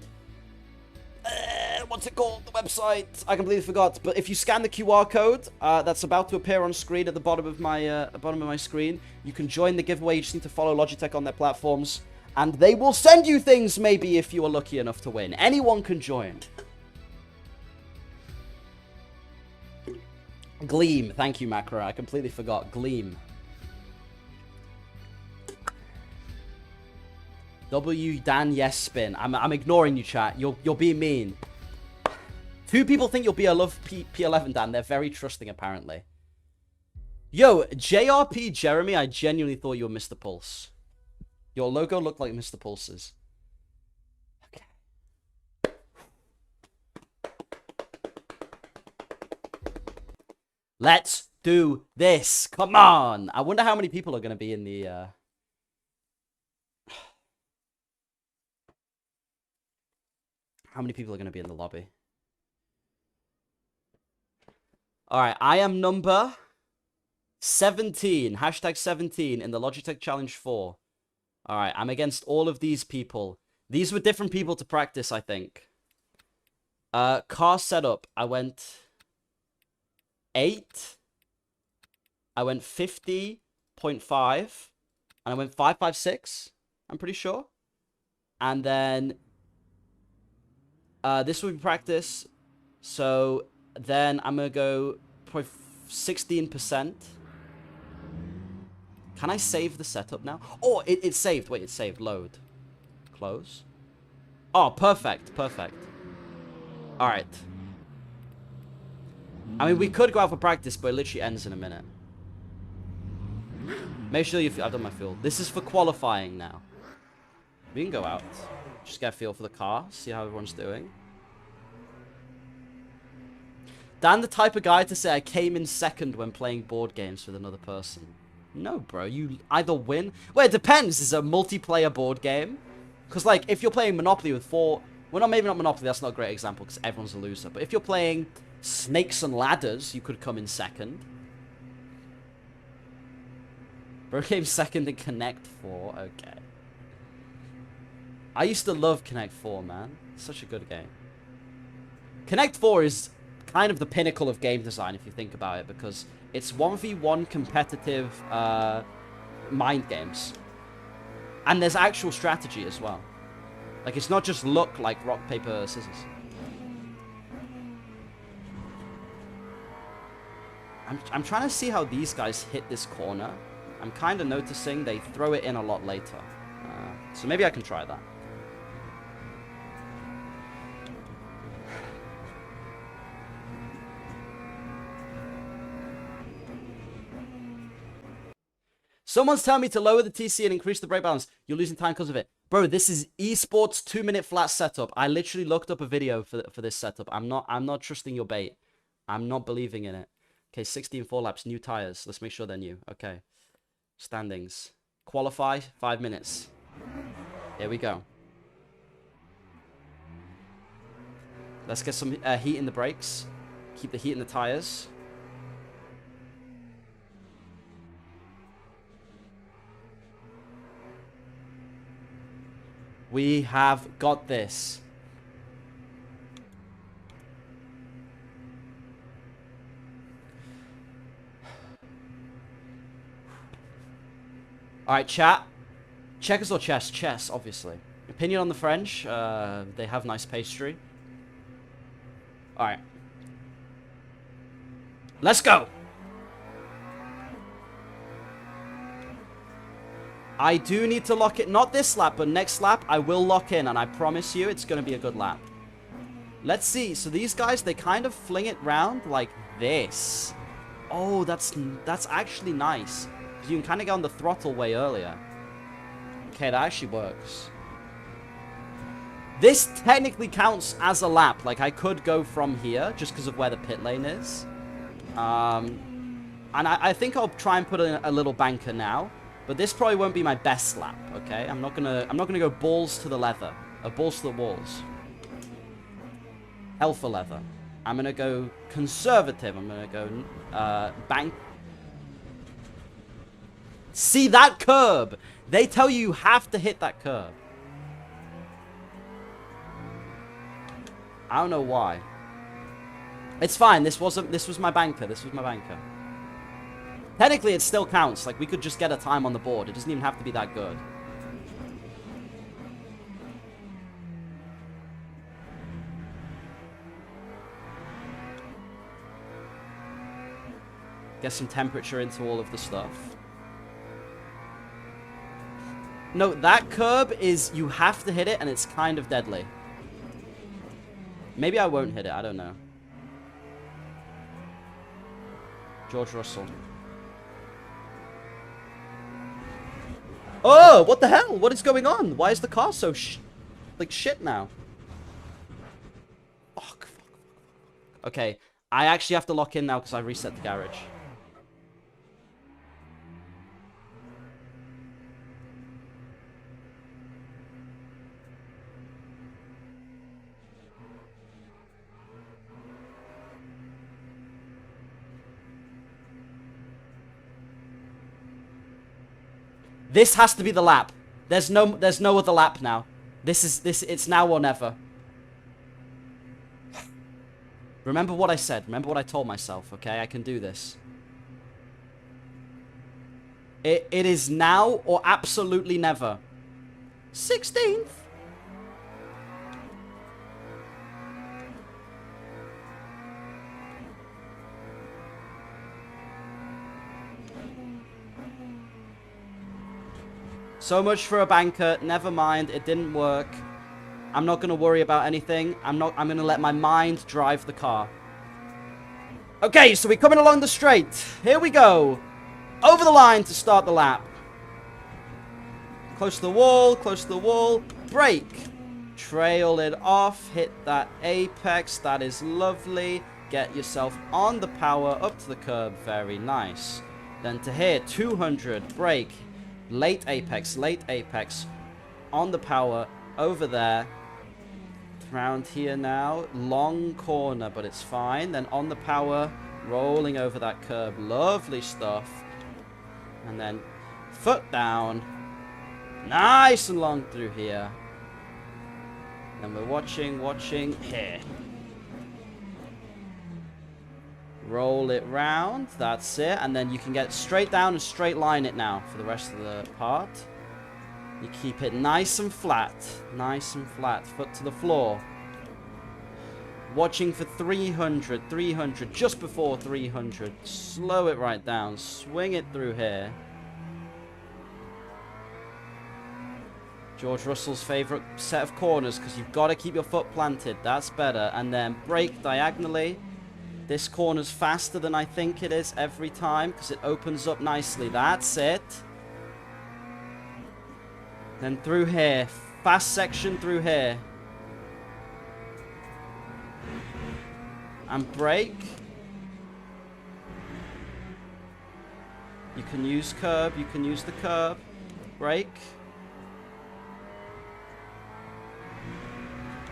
S1: what's it called? The website. I completely forgot. But if you scan the QR code that's about to appear on screen at the bottom of my screen, you can join the giveaway. You just need to follow Logitech on their platforms, and they will send you things. Maybe if you are lucky enough to win, anyone can join. Gleam. Thank you, Macro. I completely forgot. Gleam. W Dan yes spin. I'm ignoring you, chat. You're being mean. 2 people think you'll be a love P11, Dan. They're very trusting, apparently. Yo, JRP Jeremy, I genuinely thought you were Mr. Pulse. Your logo looked like Mr. Pulse's. Okay. Let's do this. Come on. I wonder how many people are going to be in the... How many people are going to be in the lobby? Alright, I am number 17. Hashtag 17 in the Logitech Challenge 4. Alright, I'm against all of these people. These were different people to practice, I think. Car setup. I went 8. I went 50.5. And I went 5.56. I'm pretty sure. And then... this would be practice. So then I'm going to go probably 16%. Can I save the setup now? Oh, it's saved. Wait, it's saved. Load. Close. Oh, perfect. Perfect. All right. I mean, we could go out for practice, but it literally ends in a minute. Make sure I've done my fuel. This is for qualifying now. We can go out. Just get a feel for the car. See how everyone's doing. Dan, the type of guy to say I came in second when playing board games with another person. No, bro. You either win... Well, it depends. Is it a multiplayer board game? Because, like, if you're playing Monopoly with 4... Well, maybe not Monopoly. That's not a great example because everyone's a loser. But if you're playing Snakes and Ladders, you could come in second. Bro came second in Connect 4. Okay. I used to love Connect 4, man. It's such a good game. Connect 4 is kind of the pinnacle of game design, if you think about it, because it's 1v1 competitive mind games. And there's actual strategy as well. Like, it's not just luck like rock, paper, scissors. I'm trying to see how these guys hit this corner. I'm kind of noticing they throw it in a lot later. So maybe I can try that. Someone's telling me to lower the TC and increase the brake balance. You're losing time because of it. Bro, this is esports 2-minute flat setup. I literally looked up a video for this setup. I'm not trusting your bait. I'm not believing in it. Okay, 16 4 laps, new tires. Let's make sure they're new. Okay. Standings. Qualify, 5 minutes. Here we go. Let's get some heat in the brakes. Keep the heat in the tires. We have got this. Alright, chat. Checkers or chess? Chess, obviously. Opinion on the French. They have nice pastry. Alright. Let's go! I do need to lock it. Not this lap, but next lap, I will lock in. And I promise you, it's going to be a good lap. Let's see. So these guys, they kind of fling it round like this. Oh, that's actually nice. You can kind of get on the throttle way earlier. Okay, that actually works. This technically counts as a lap. Like, I could go from here just because of where the pit lane is. And I think I'll try and put in a little banker now. But this probably won't be my best lap, okay? I'm not gonna go balls to the leather. Balls to the walls. Hell for leather. I'm gonna go conservative. I'm gonna go bank. See that curb? They tell you have to hit that curb. I don't know why. It's fine. This was my banker. This was my banker. Technically, it still counts. Like, we could just get a time on the board. It doesn't even have to be that good. Get some temperature into all of the stuff. No, that curb is, you have to hit it, and it's kind of deadly. Maybe I won't hit it. I don't know. George Russell. Oh, what the hell? What is going on? Why is the car so like shit now? Fuck. Okay, I actually have to lock in now because I reset the garage. This has to be the lap. There's no other lap now. It's now or never. Remember what I said. Remember what I told myself, okay? I can do this. It is now or absolutely never. 16th. So much for a banker. Never mind. It didn't work. I'm not going to worry about anything. I'm going to let my mind drive the car. Okay, so we're coming along the straight. Here we go. Over the line to start the lap. Close to the wall. Close to the wall. Brake. Trail it off. Hit that apex. That is lovely. Get yourself on the power. Up to the curb. Very nice. Then to here. 200. Brake. Late apex, on the power, over there, round here now, long corner, but it's fine, then on the power, rolling over that curb, lovely stuff, and then foot down, nice and long through here, then we're watching here. Roll it round, that's it, and then you can get straight down and straight line it now for the rest of the part. You keep it nice and flat, foot to the floor. Watching for 300, just before 300. Slow it right down, swing it through here. George Russell's favorite set of corners, because you've got to keep your foot planted, that's better. And then brake diagonally. This corner's faster than I think it is every time because it opens up nicely. That's it. Then through here. Fast section through here. And brake. can use curb. You can use the curb. Brake.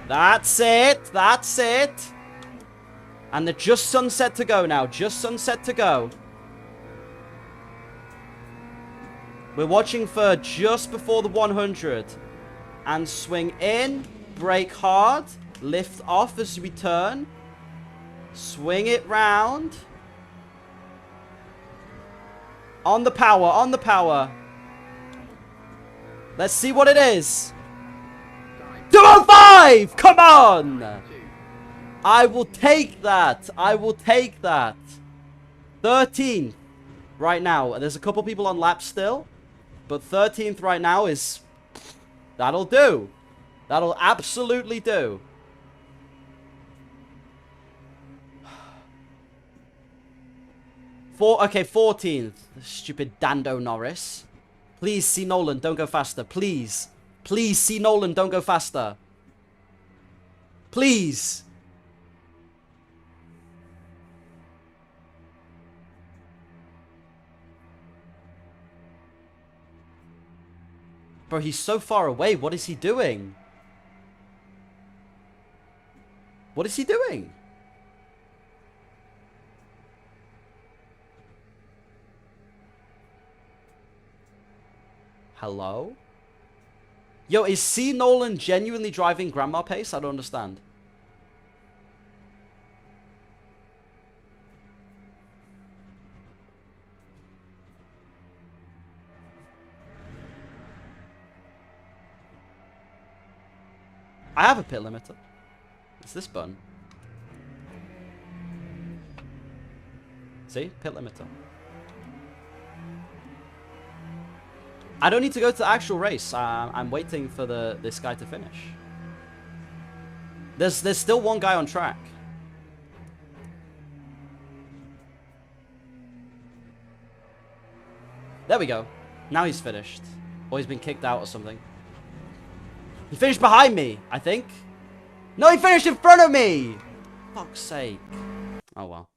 S1: That's it. That's it. And they're just sunset to go now. Just sunset to go. We're watching for just before the 100. And swing in. Brake hard. Lift off as we turn. Swing it round. On the power. On the power. Let's see what it is. 205! Come on! I will take that. I will take that. 13th right now. There's a couple people on laps still. But 13th right now is... That'll do. That'll absolutely do. Okay, 14th. Stupid Dando Norris. Please, see Nolan, don't go faster. Please. Please, see Nolan, don't go faster. Please. Bro, he's so far away. What is he doing? What is he doing? Hello? Yo, is C. Nolan genuinely driving grandma pace? I don't understand. I have a pit limiter. It's this button. See? Pit limiter. I don't need to go to the actual race. I'm waiting for this guy to finish. There's still one guy on track. There we go. Now he's finished. Or he's been kicked out or something. He finished behind me, I think. No, he finished in front of me! Fuck's sake. Oh well.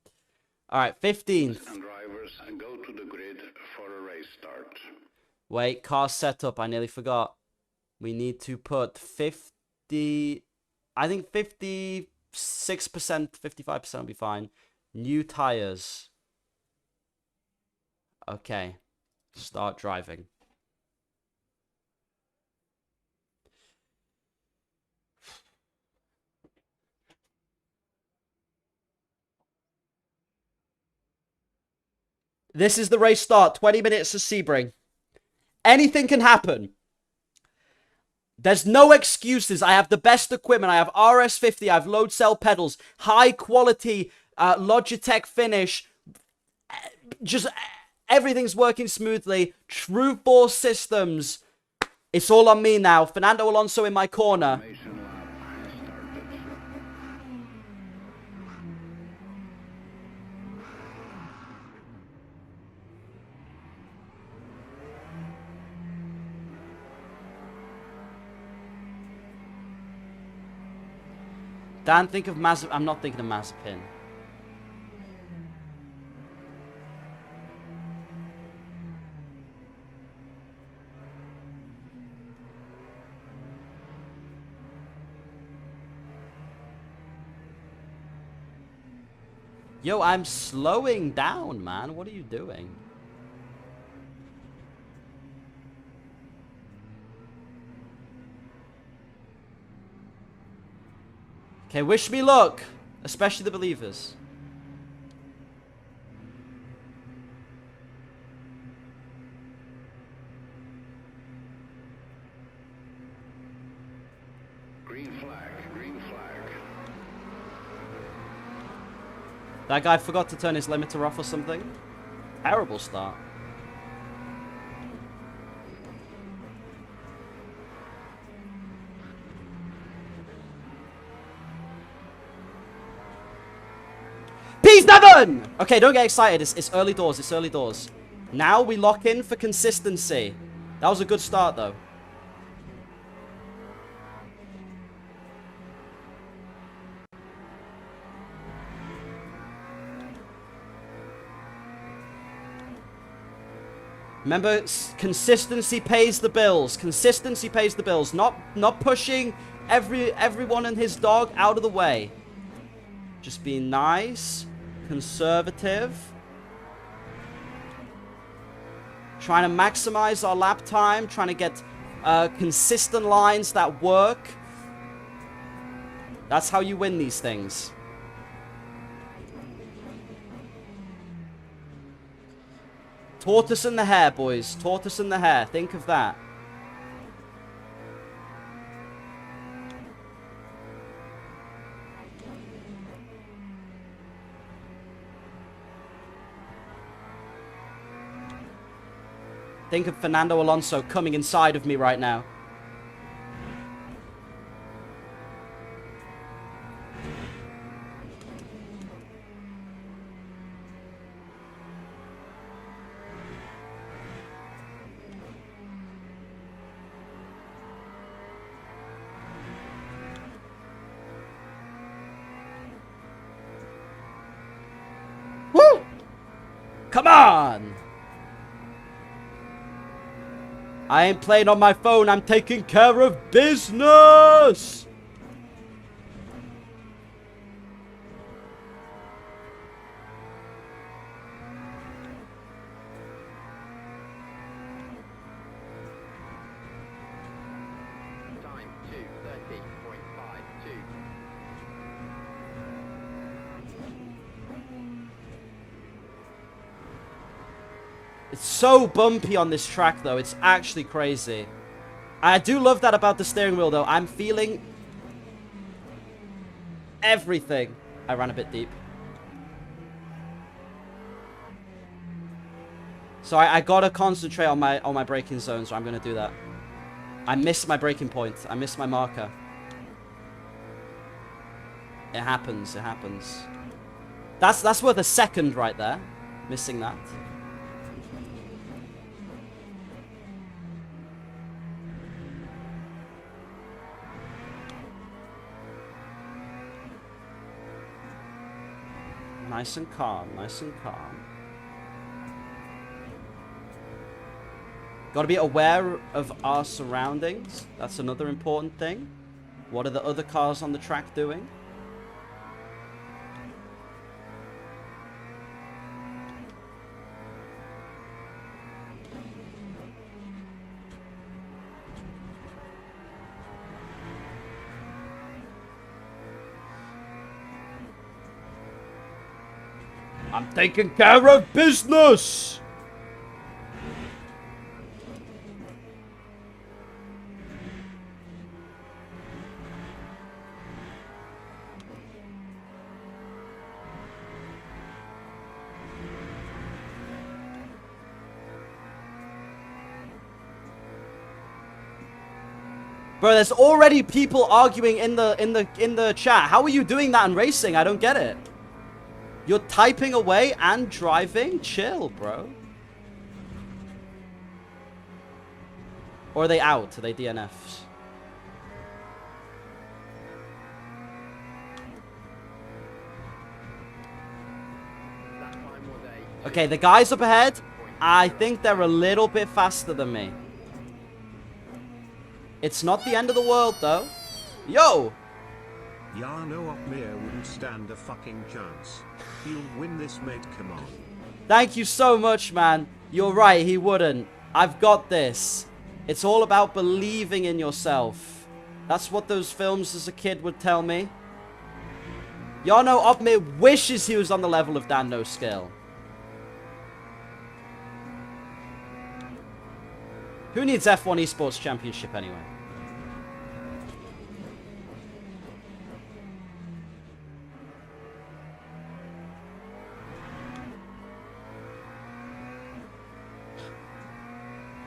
S1: Alright, 15th.
S3: And drivers go to the grid for a race start.
S1: Wait, car setup. I nearly forgot. We need to put 50... I think 56%, 55% will be fine. New tires. Okay. Start driving. This is the race start. 20 minutes to Sebring. Anything can happen. There's no excuses. I have the best equipment. I have RS50. I have load cell pedals. High quality Logitech finish. Just everything's working smoothly. True Force systems. It's all on me now. Fernando Alonso in my corner. Dan, think of Mazepin. I'm not thinking of Mazepin. Yo, I'm slowing down, man. What are you doing? Okay, wish me luck. Especially the believers.
S3: Green flag, green flag.
S1: That guy forgot to turn his limiter off or something. Terrible start. P7! Okay, don't get excited. It's early doors. It's early doors. Now we lock in for consistency. That was a good start, though. Remember, consistency pays the bills. Consistency pays the bills. Not pushing everyone and his dog out of the way. Just being nice, conservative. Trying to maximize our lap time. Trying to get consistent lines that work. That's how you win these things. Tortoise and the hare, boys. Tortoise and the hare. Think of that. Think of Fernando Alonso coming inside of me right now. Woo! Come on! I ain't playing on my phone. I'm taking care of business.
S4: Time 2:30.52.
S1: It's so bumpy on this track, though. It's actually crazy. I do love that about the steering wheel, though. I'm feeling everything. I ran a bit deep. So I gotta concentrate on my braking zone, so I'm gonna do that. I missed my braking point. I missed my marker. It happens. It happens. That's worth a second right there. Missing that. Nice and calm, nice and calm. Got to be aware of our surroundings. That's another important thing. What are the other cars on the track doing? I'm taking care of business! Bro, there's already people arguing in the chat. How are you doing that in racing? I don't get it. You're typing away and driving? Chill, bro. Or are they out? Are they DNFs? Okay, the guys up ahead, I think they're a little bit faster than me. It's not the end of the world, though. Yo!
S2: Jarno Opmeer wouldn't stand a fucking chance. He'll win this, mate, come on.
S1: Thank you so much, man. You're right, he wouldn't. I've got this. It's all about believing in yourself. That's what those films as a kid would tell me. Jarno Opmeer wishes he was on the level of Dan No Skill. Who needs F1 Esports Championship anyway?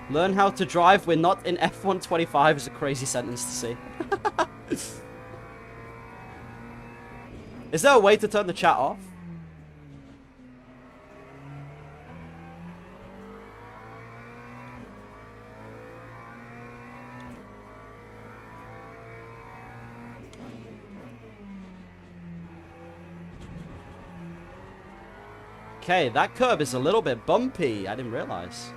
S1: Learn how to drive. We're not in F1 25 is a crazy sentence to see. Is there a way to turn the chat off? Okay, that curb is a little bit bumpy. I didn't realize.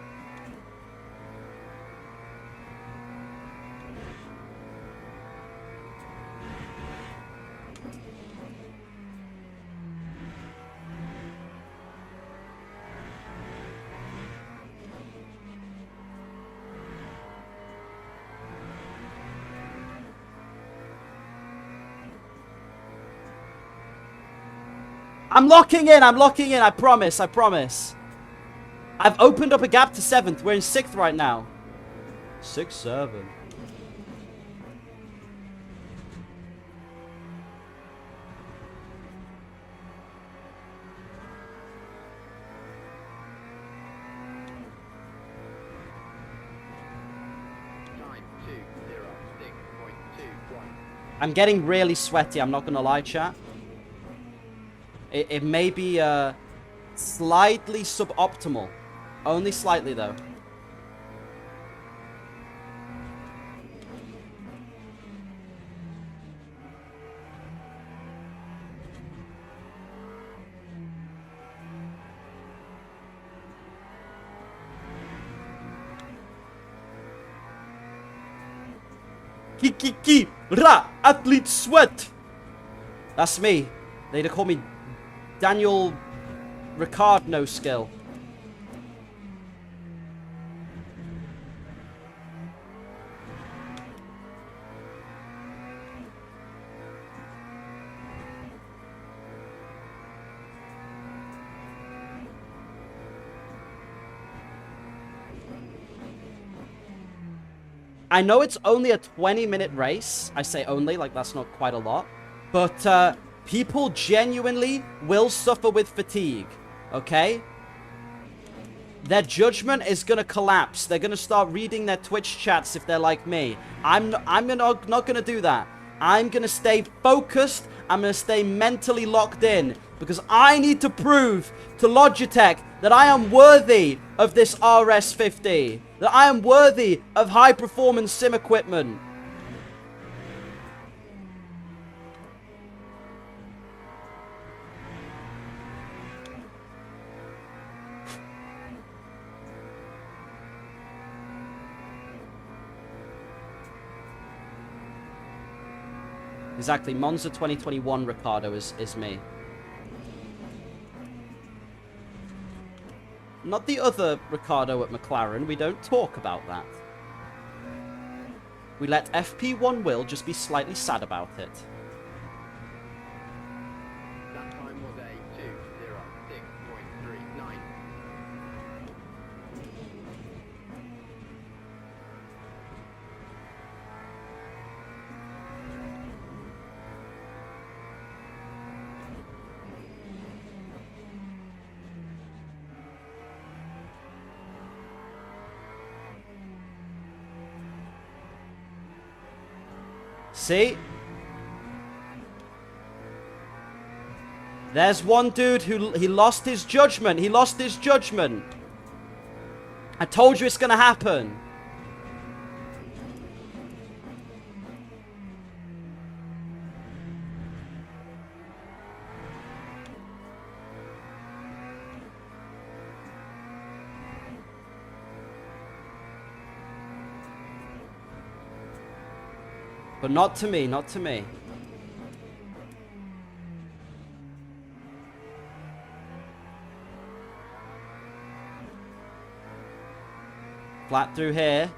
S1: I'm locking in. I'm locking in. I promise. I promise. I've opened up a gap to 7th. We're in 6th right now. 6, 7.
S4: Time 206.21.
S1: I'm getting really sweaty. I'm not going to lie, chat. It may be slightly suboptimal. Only slightly, though. Ki ra athlete sweat. That's me. They'd call me Daniel Ricard no skill. I know it's only a 20-minute race. I say only, like that's not quite a lot. But people genuinely will suffer with fatigue, okay? Their judgment is going to collapse. They're going to start reading their Twitch chats if they're like me. I'm not going to do that. I'm going to stay focused. I'm going to stay mentally locked in because I need to prove to Logitech that I am worthy of this RS50. That I am worthy of high-performance sim equipment. Exactly. Monza 2021 Ricardo is me. Not the other Ricardo at McLaren. We don't talk about that. We let FP1 Will just be slightly sad about it.
S4: That time was a 206.39.
S1: See? There's one dude who he lost his judgment. He lost his judgment. I told you it's going to happen. But not to me, not to me. Flat through here.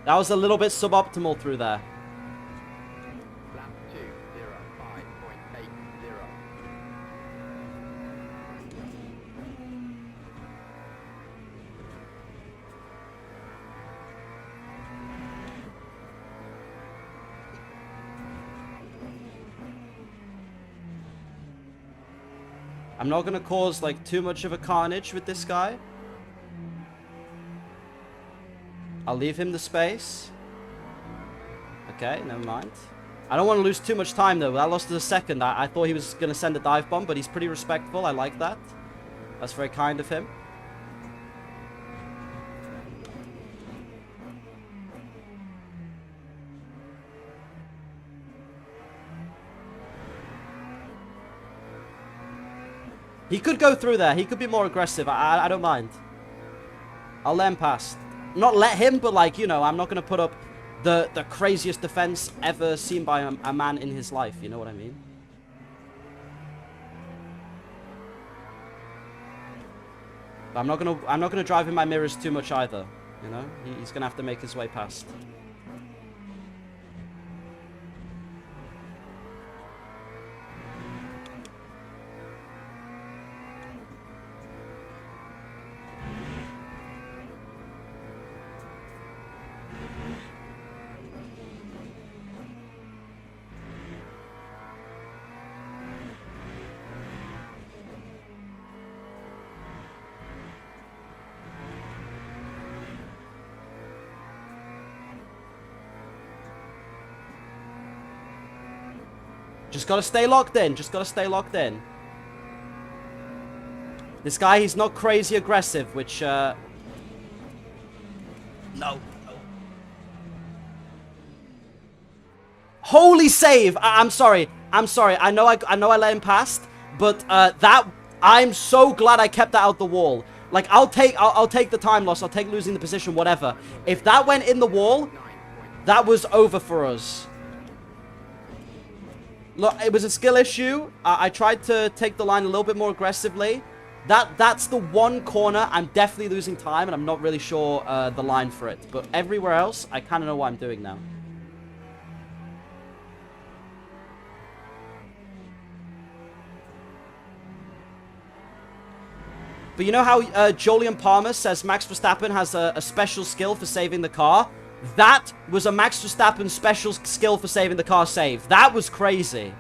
S1: That was a little bit suboptimal through there.
S4: Lap 205.80.
S1: I'm not going to cause like too much of a carnage with this guy. I'll leave him the space. Okay, never mind. I don't want to lose too much time, though. I lost a second. I thought he was going to send a dive bomb, but he's pretty respectful. I like that. That's very kind of him. He could go through there. He could be more aggressive. I don't mind. I'll let him pass. Not let him, but like, you know, I'm not going to put up the craziest defense ever seen by a man in his life. You know what I mean? But I'm not gonna drive in my mirrors too much either. You know, he's gonna have to make his way past. Just gotta stay locked in. Just gotta stay locked in. This guy, he's not crazy aggressive, which, No. Holy save! I'm sorry. I'm sorry. I know I let him past, but, I'm so glad I kept that out the wall. Like, I'll take the time loss. I'll take losing the position, whatever. If that went in the wall, that was over for us. Look, it was a skill issue. I tried to take the line a little bit more aggressively. That's the one corner I'm definitely losing time, and I'm not really sure the line for it. But everywhere else, I kind of know what I'm doing now. But you know how Julian Palmer says Max Verstappen has a special skill for saving the car? That was a Max Verstappen special skill for saving the car save. That was crazy.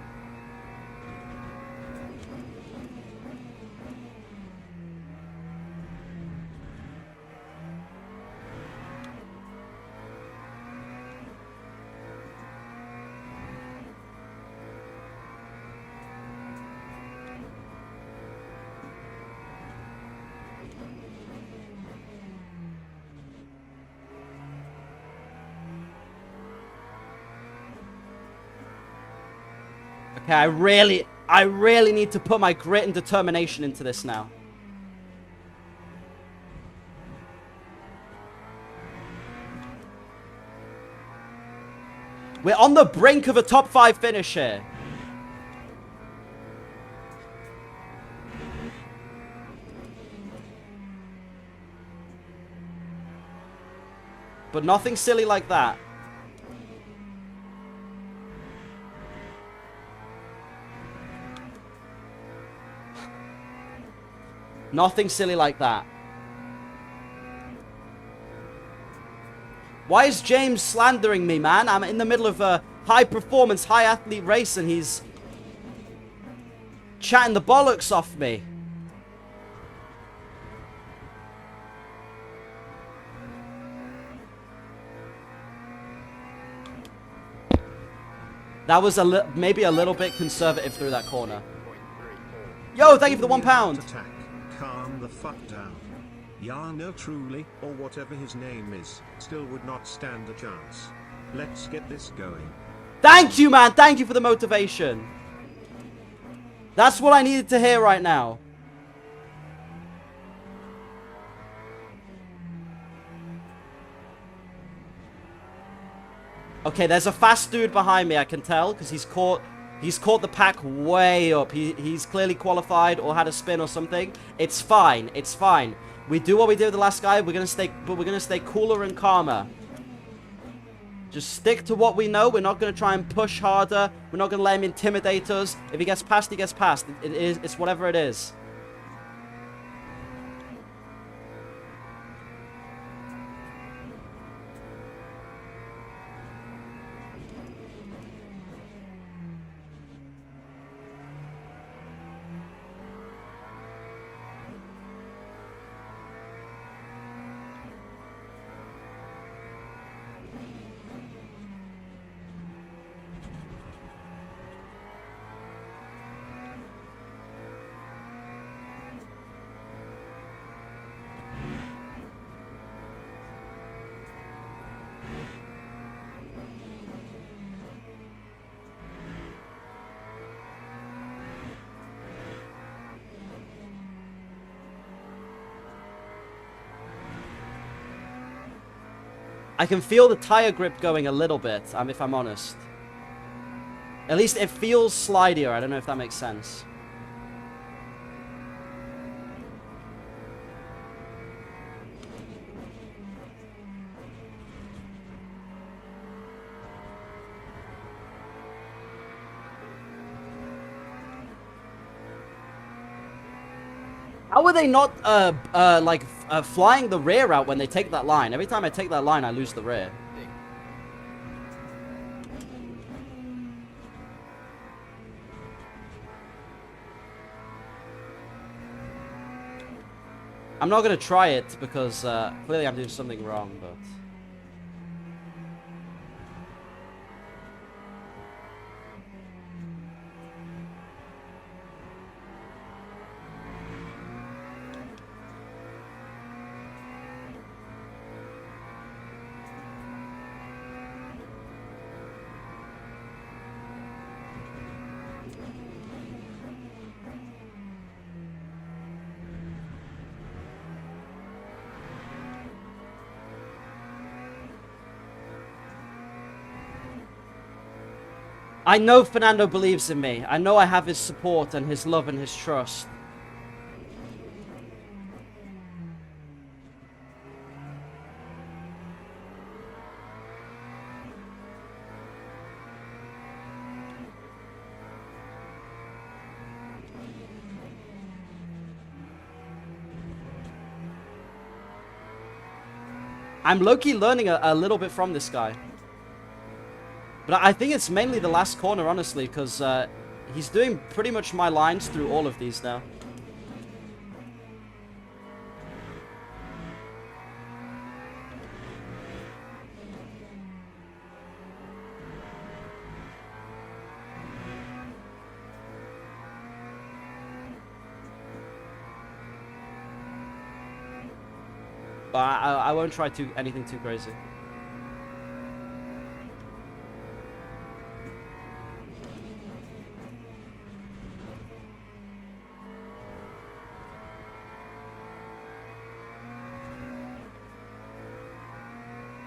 S1: Okay, I really need to put my grit and determination into this now. We're on the brink of a top 5 finish here. But nothing silly like that. Nothing silly like that. Why is James slandering me, man? I'm in the middle of a high-performance, high-athlete race, and he's chatting the bollocks off me. That was maybe a little bit conservative through that corner. Yo, thank you for the £1.
S2: Attack. Calm the fuck down. Yarno truly, or whatever his name is, still would not stand a chance. Let's get this going.
S1: Thank you, man. Thank you for the motivation. That's what I needed to hear right now. Okay, there's a fast dude behind me, I can tell, because he's caught the pack way up. He's clearly qualified or had a spin or something. It's fine. It's fine. We do what we did with the last guy. We're gonna stay cooler and calmer. Just stick to what we know. We're not gonna try and push harder. We're not gonna let him intimidate us. If he gets past, he gets past. It's whatever it is. I can feel the tire grip going a little bit, if I'm honest. At least it feels slidier. I don't know if that makes sense. How are they not, flying the rear out when they take that line? Every time I take that line, I lose the rear. I'm not going to try it because clearly I'm doing something wrong, but... I know Fernando believes in me. I know I have his support and his love and his trust. I'm low-key learning a little bit from this guy. But I think it's mainly the last corner, honestly, because he's doing pretty much my lines through all of these now. But I won't try anything too crazy.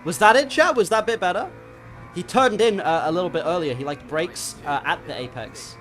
S1: Was that it, chat? Was that a bit better? He turned in a little bit earlier. He, like, brakes at the apex.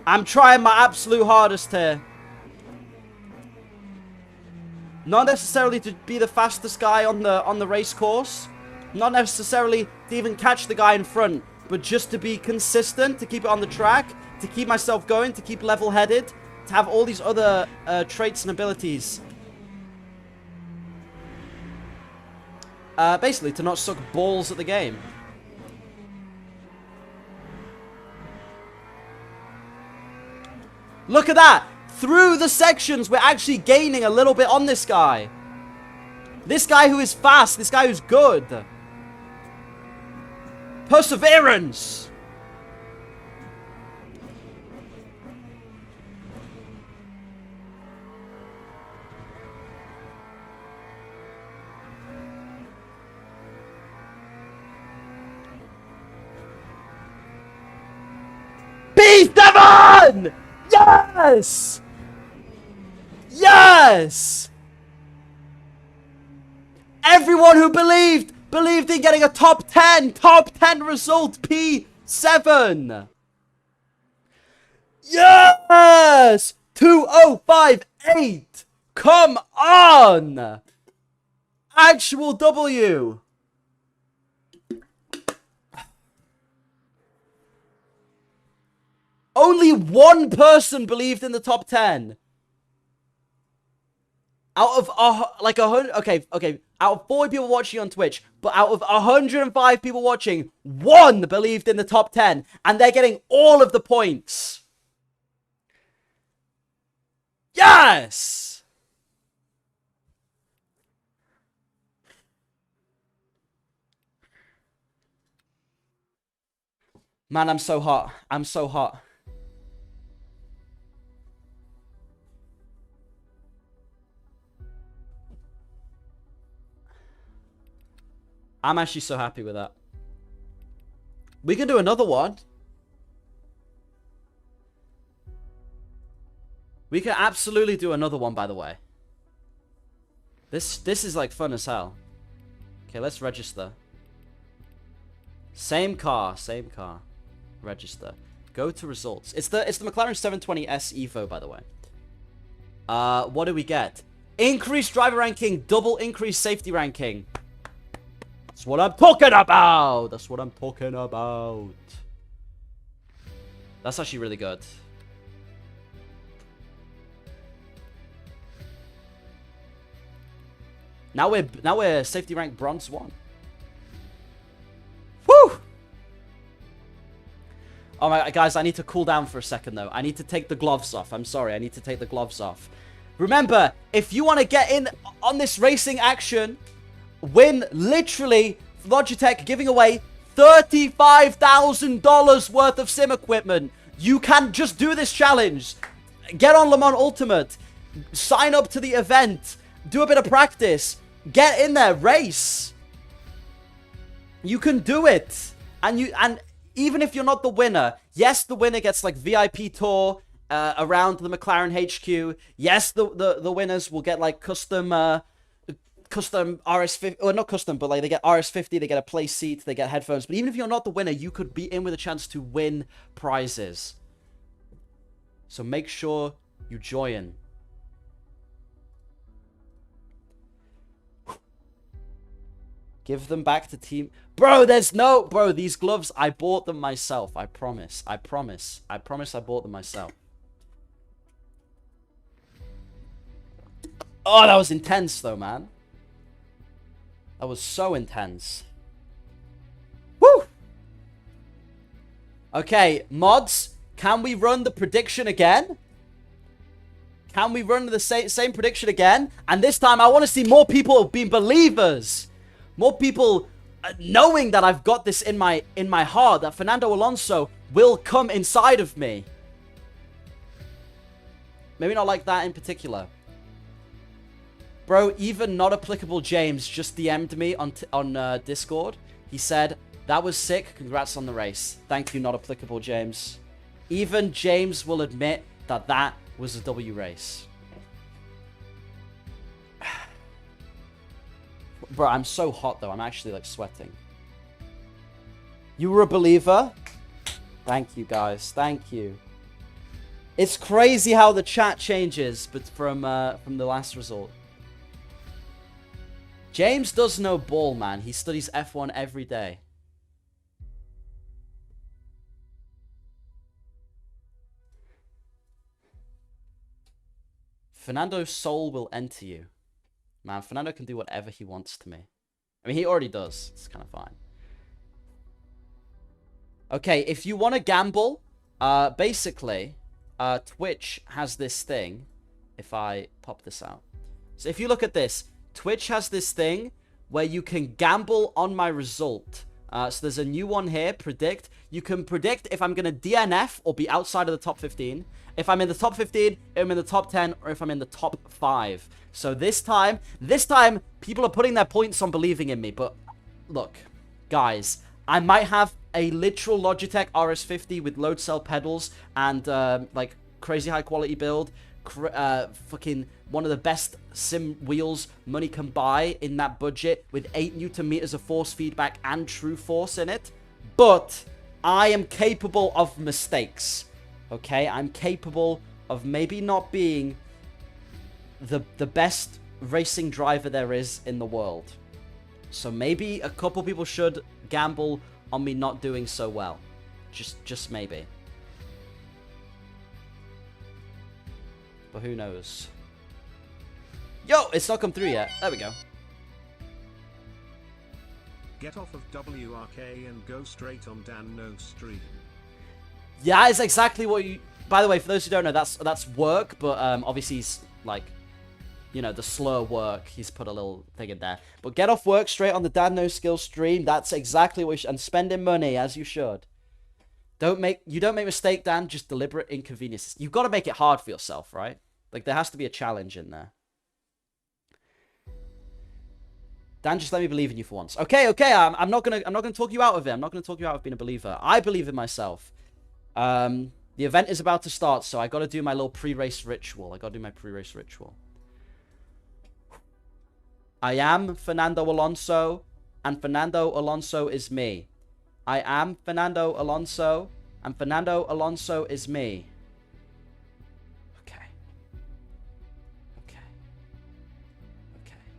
S1: I'm trying my absolute hardest here. Not necessarily to be the fastest guy on the race course. Not necessarily to even catch the guy in front. But just to be consistent, to keep it on the track. To keep myself going, to keep level-headed. To have all these other traits and abilities. Basically, to not suck balls at the game. Look at that! Through the sections, we're actually gaining a little bit on this guy. This guy who is fast, this guy who's good. Perseverance! B7! Yes! Yes! Everyone who believed in getting a top 10 result, P7. Yes! 2058. Come on! Actual W! Only one person believed in the top 10. Out of, like, 100... Okay. Out of 40 people watching on Twitch, but out of 105 people watching, one believed in the top 10. And they're getting all of the points. Yes! Man, I'm so hot. I'm so hot. I'm actually so happy with that. We can do another one. We can absolutely do another one, by the way. This is like fun as hell. Okay, let's register. Same car. Register. Go to results. It's the McLaren 720S Evo, by the way. What do we get? Increased driver ranking, double increased safety ranking. That's what I'm talking about. That's what I'm talking about. That's actually really good. Now we're safety rank bronze 1. Woo! Oh my guys, I need to cool down for a second though. I need to take the gloves off. I'm sorry, I need to take the gloves off. Remember, if you want to get in on this racing action, win literally Logitech giving away $35,000 worth of sim equipment. You can just do this challenge. Get on Le Mans Ultimate. Sign up to the event. Do a bit of practice. Get in there. Race. You can do it. And even if you're not the winner, yes, the winner gets like VIP tour around the McLaren HQ. Yes, the winners will get like custom RS50, or not custom, but like they get RS50, they get a play seat, they get headphones. But even if you're not the winner, you could be in with a chance to win prizes. So make sure you join. Give them back to team. Bro, bro, these gloves, I bought them myself. I promise. I promise I bought them myself. Oh, that was intense though, man. That was so intense. Woo! Okay, mods, can we run the prediction again? Can we run the same prediction again? And this time, I want to see more people being believers. More people knowing that I've got this in my heart, that Fernando Alonso will come inside of me. Maybe not like that in particular. Bro, even not applicable James just DM'd me on Discord. He said, that was sick. Congrats on the race. Thank you, not applicable James. Even James will admit that that was a W race. Bro, I'm so hot though. I'm actually like sweating. You were a believer? Thank you, guys. Thank you. It's crazy how the chat changes, but from the last result. James does know ball, man. He studies F1 every day. Fernando's soul will enter you. Man, Fernando can do whatever he wants to me. I mean, he already does. It's kind of fine. Okay, if you want to gamble, basically, Twitch has this thing. If I pop this out. So if you look at this, Twitch has this thing where you can gamble on my result. So there's a new one here, predict. You can predict if I'm going to DNF or be outside of the top 15. If I'm in the top 15, if I'm in the top 10, or if I'm in the top 5. So this time, people are putting their points on believing in me. But look, guys, I might have a literal Logitech RS50 with load cell pedals and like crazy high quality build. Fucking one of the best sim wheels money can buy in that budget with 8 Newton meters of force feedback and true force in it. But I am capable of mistakes. Okay, I'm capable of maybe not being the best racing driver there is in the world. So maybe a couple people should gamble on me not doing so well. Just maybe. But who knows? Yo, it's not come through yet. There we go.
S2: Get off of WRK and go straight on Dan No stream.
S1: Yeah, it's exactly what you... By the way, for those who don't know, that's work, but obviously he's, like, you know, the slow work. He's put a little thing in there. But get off work straight on the Dan No Skills stream. That's exactly what you should... And spending money, as you should. You don't make mistake, Dan, just deliberate inconveniences. You've got to make it hard for yourself, right? Like, there has to be a challenge in there. Dan, just let me believe in you for once. Okay, I'm not gonna talk you out of it. I'm not gonna talk you out of being a believer. I believe in myself. The event is about to start, so I gotta do my little pre-race ritual. I am Fernando Alonso, and Fernando Alonso is me. I am Fernando Alonso, and Fernando Alonso is me. Okay.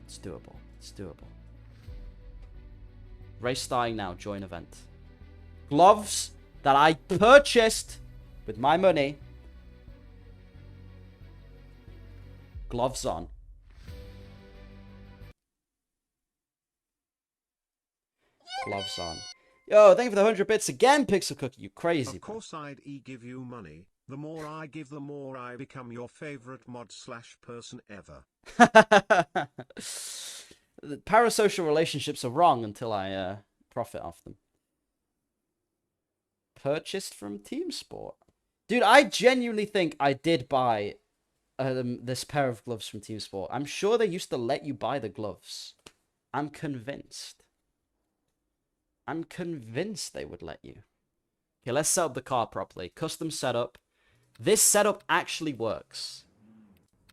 S1: It's doable. Race starting now. Join event. Gloves that I purchased with my money. Gloves on. Gloves on. Yo, thank you for the 100 bits again, Pixel Cookie. You crazy.
S2: Of course I'd give you money. The more I give, the more I become your favorite mod/person ever.
S1: The parasocial relationships are wrong until I profit off them. Purchased from Team Sport. Dude, I genuinely think I did buy this pair of gloves from Team Sport. I'm sure they used to let you buy the gloves. I'm convinced they would let you. Okay, let's set up the car properly. Custom setup. This setup actually works.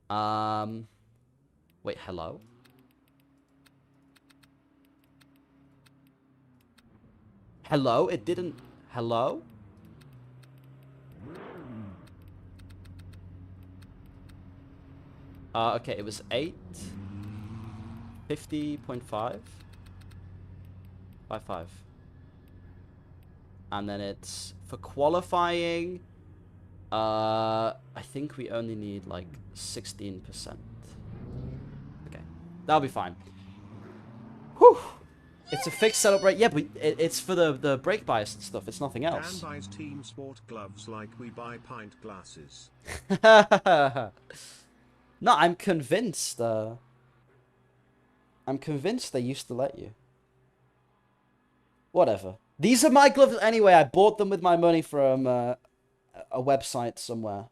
S1: Wait, hello? Hello? It didn't... Hello? Okay, it was 8. 50.5. 55. And then it's... For qualifying... I think we only need, like, 16%. Okay. That'll be fine. Whew! It's a fixed setup rate. Yeah, but it's for the brake bias and stuff. It's nothing else.
S2: Dan buys Team Sport gloves like we buy pint glasses.
S1: No, I'm convinced. I'm convinced they used to let you. Whatever. These are my gloves anyway. I bought them with my money from a website somewhere.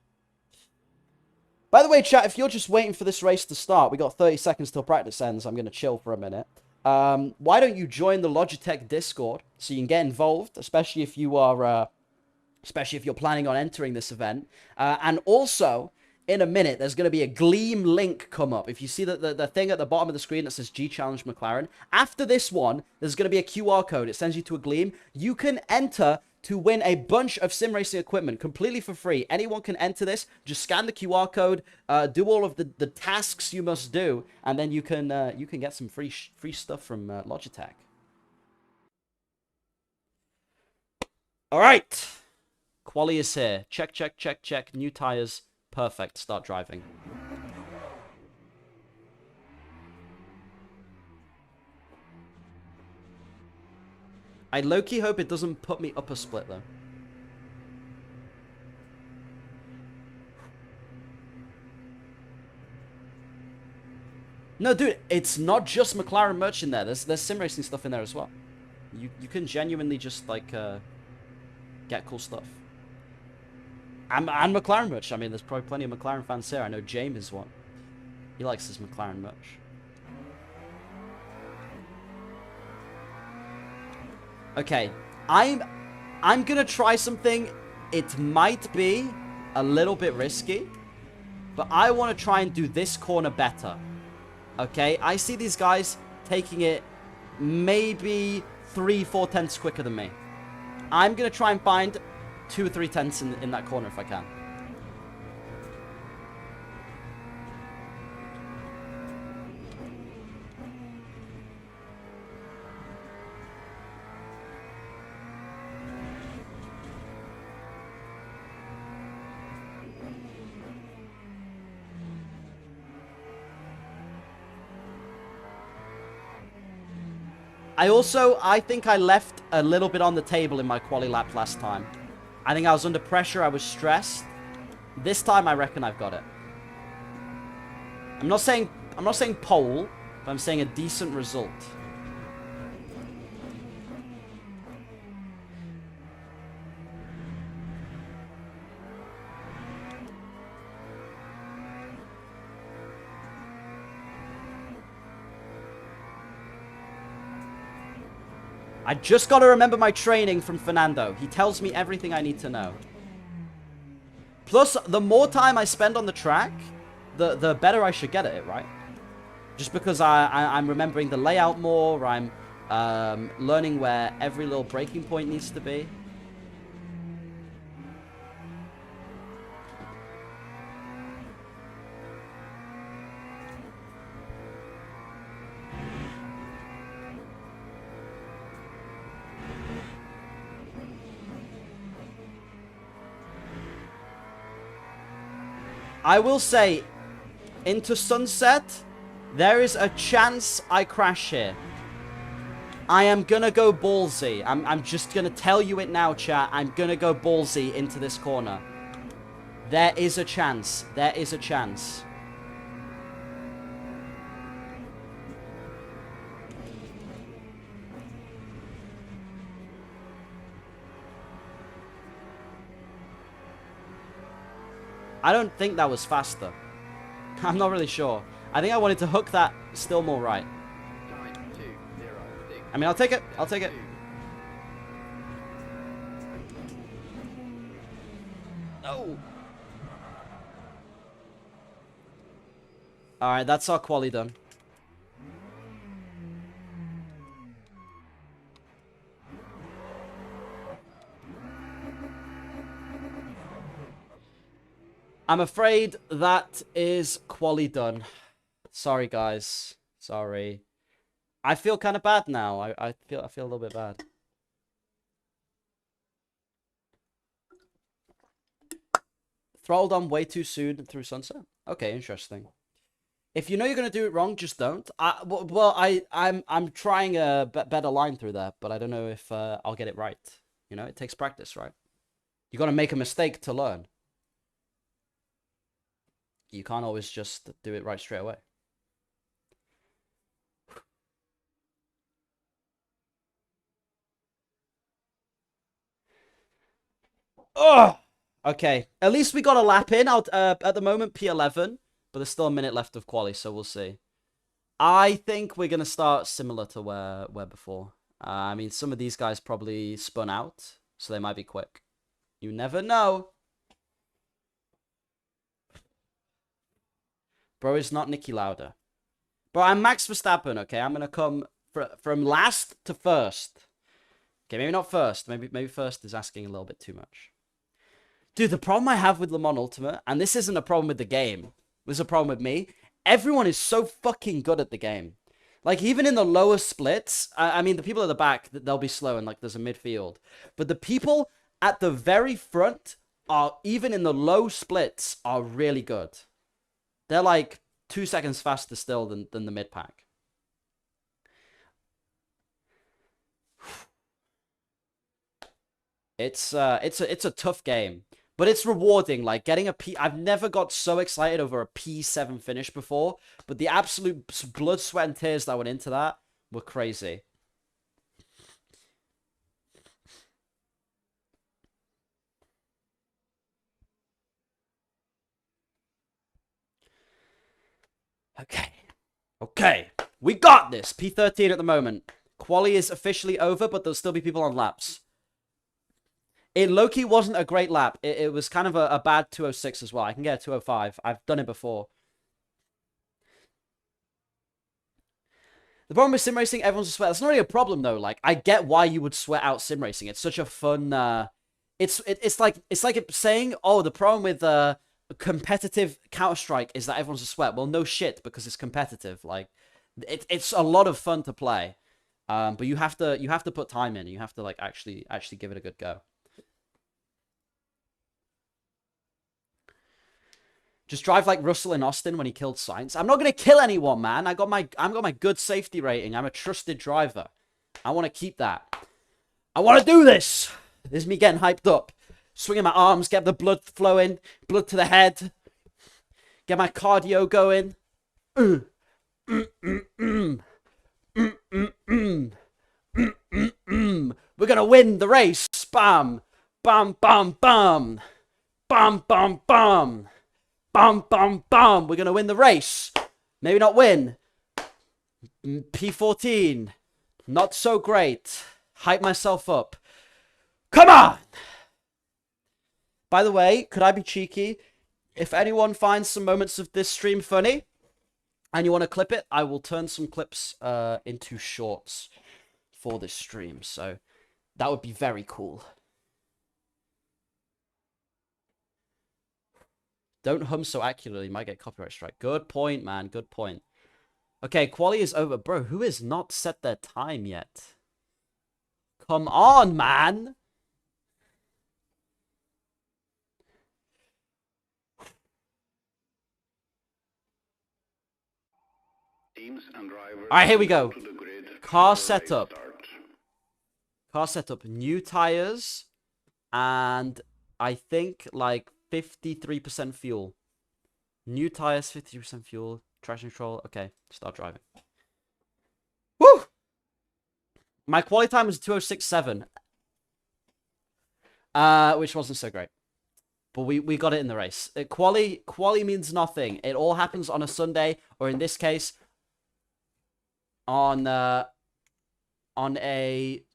S1: By the way, chat, if you're just waiting for this race to start, we got 30 seconds till practice ends. I'm going to chill for a minute. Why don't you join the Logitech Discord so you can get involved, especially if you are, especially if you're planning on entering this event. And also, in a minute, there's going to be a Gleam link come up. If you see the thing at the bottom of the screen that says G Challenge McLaren, after this one, there's going to be a QR code. It sends you to a Gleam. You can enter to win a bunch of sim racing equipment completely for free. Anyone can enter this. Just scan the QR code, do all of the tasks you must do, and then you can get some free stuff from Logitech. All right, quali is here. Check. New tires, perfect. Start driving. I low-key hope it doesn't put me up a split, though. No, dude, it's not just McLaren merch in there. There's sim racing stuff in there as well. You can genuinely just, like, get cool stuff. And McLaren merch. I mean, there's probably plenty of McLaren fans here. I know James is one. He likes his McLaren merch. Okay, I'm gonna try something. It might be a little bit risky, but I want to try and do this corner better. Okay, I see these guys taking it maybe 3-4 tenths quicker than me. I'm gonna try and find 2 or 3 tenths in that corner if I can. I think I left a little bit on the table in my quali lap last time. I think I was under pressure. I was stressed. This time, I reckon I've got it. I'm not saying pole, but I'm saying a decent result. I just got to remember my training from Fernando. He tells me everything I need to know. Plus, the more time I spend on the track, the better I should get at it, right? Just because I'm remembering the layout more, I'm learning where every little breaking point needs to be. I will say, into sunset, there is a chance I crash here. I am gonna go ballsy. I'm just gonna tell you it now, chat. I'm gonna go ballsy into this corner. There is a chance. There is a chance. I don't think that was faster. I'm not really sure. I think I wanted to hook that still more right.
S4: Time 2:06.
S1: I mean, I'll take it. I'll take it. No. Alright, that's our quali done. I'm afraid that is quali done. Sorry, guys. Sorry. I feel kind of bad now. I feel a little bit bad. Throttled on way too soon through sunset. Okay, interesting. If you know you're gonna do it wrong, just don't. I'm trying a better line through there, but I don't know if I'll get it right. You know, it takes practice, right? You got to make a mistake to learn. You can't always just do it right straight away. Oh, okay. At least we got a lap in. Out at the moment, P11, but there's still a minute left of quali, so we'll see. I think we're gonna start similar to where before. I mean, some of these guys probably spun out, so they might be quick. You never know. Bro is not Nicky Lauda. Bro, I'm Max Verstappen, okay? I'm gonna come from last to first. Okay, maybe not first. Maybe first is asking a little bit too much. Dude, the problem I have with Le Mans Ultimate, and this isn't a problem with the game, this is a problem with me, everyone is so fucking good at the game. Like, even in the lower splits, I mean, the people at the back, they'll be slow and, like, there's a midfield. But the people at the very front are, even in the low splits, are really good. They're, like, 2 seconds faster still than the mid-pack. It's a tough game. But it's rewarding, like, getting a P... I've never got so excited over a P7 finish before, but the absolute blood, sweat, and tears that went into that were crazy. Okay. Okay. We got this! P13 at the moment. Quali is officially over, but there'll still be people on laps. It low-key wasn't a great lap. It was kind of a bad 206 as well. I can get a 205. I've done it before. The problem with sim racing, everyone's a sweat. That's not really a problem, though. Like, I get why you would sweat out sim racing. It's such a fun... It's like saying, oh, the problem with competitive Counter-Strike is that everyone's a sweat. Well, no shit, because it's competitive. Like, it's a lot of fun to play. But you have to put time in. You have to, like, actually give it a good go. Just drive like Russell in Austin when he killed Sainz. I'm not gonna kill anyone, man. I got my good safety rating. I'm a trusted driver. I want to keep that. I want to do this. This is me getting hyped up. Swinging my arms, get the blood flowing, blood to the head. Get my cardio going. We're gonna win the race. Bam. Bam, bam, bam. Bam, bam, bam. Bam, bam, bam. We're gonna win the race. Maybe not win. P14. Not so great. Hype myself up. Come on! By the way, could I be cheeky? If anyone finds some moments of this stream funny, and you want to clip it, I will turn some clips into shorts for this stream. So that would be very cool. Don't hum so accurately, you might get copyright strike. Good point, man. Good point. Okay, quali is over. Bro, who has not set their time yet? Come on, man.
S3: Teams and drivers.
S1: All right, here we go.
S3: To the grid
S1: Car
S3: for race
S1: setup.
S3: start.
S1: Car setup. New tires. And I think like 53% fuel. New tires, 50% fuel. Traction control. Okay, start driving. Woo! My quality time was 2:06.7. Which wasn't so great. But we got it in the race. Quali means nothing. It all happens on a Sunday, or in this case, on a,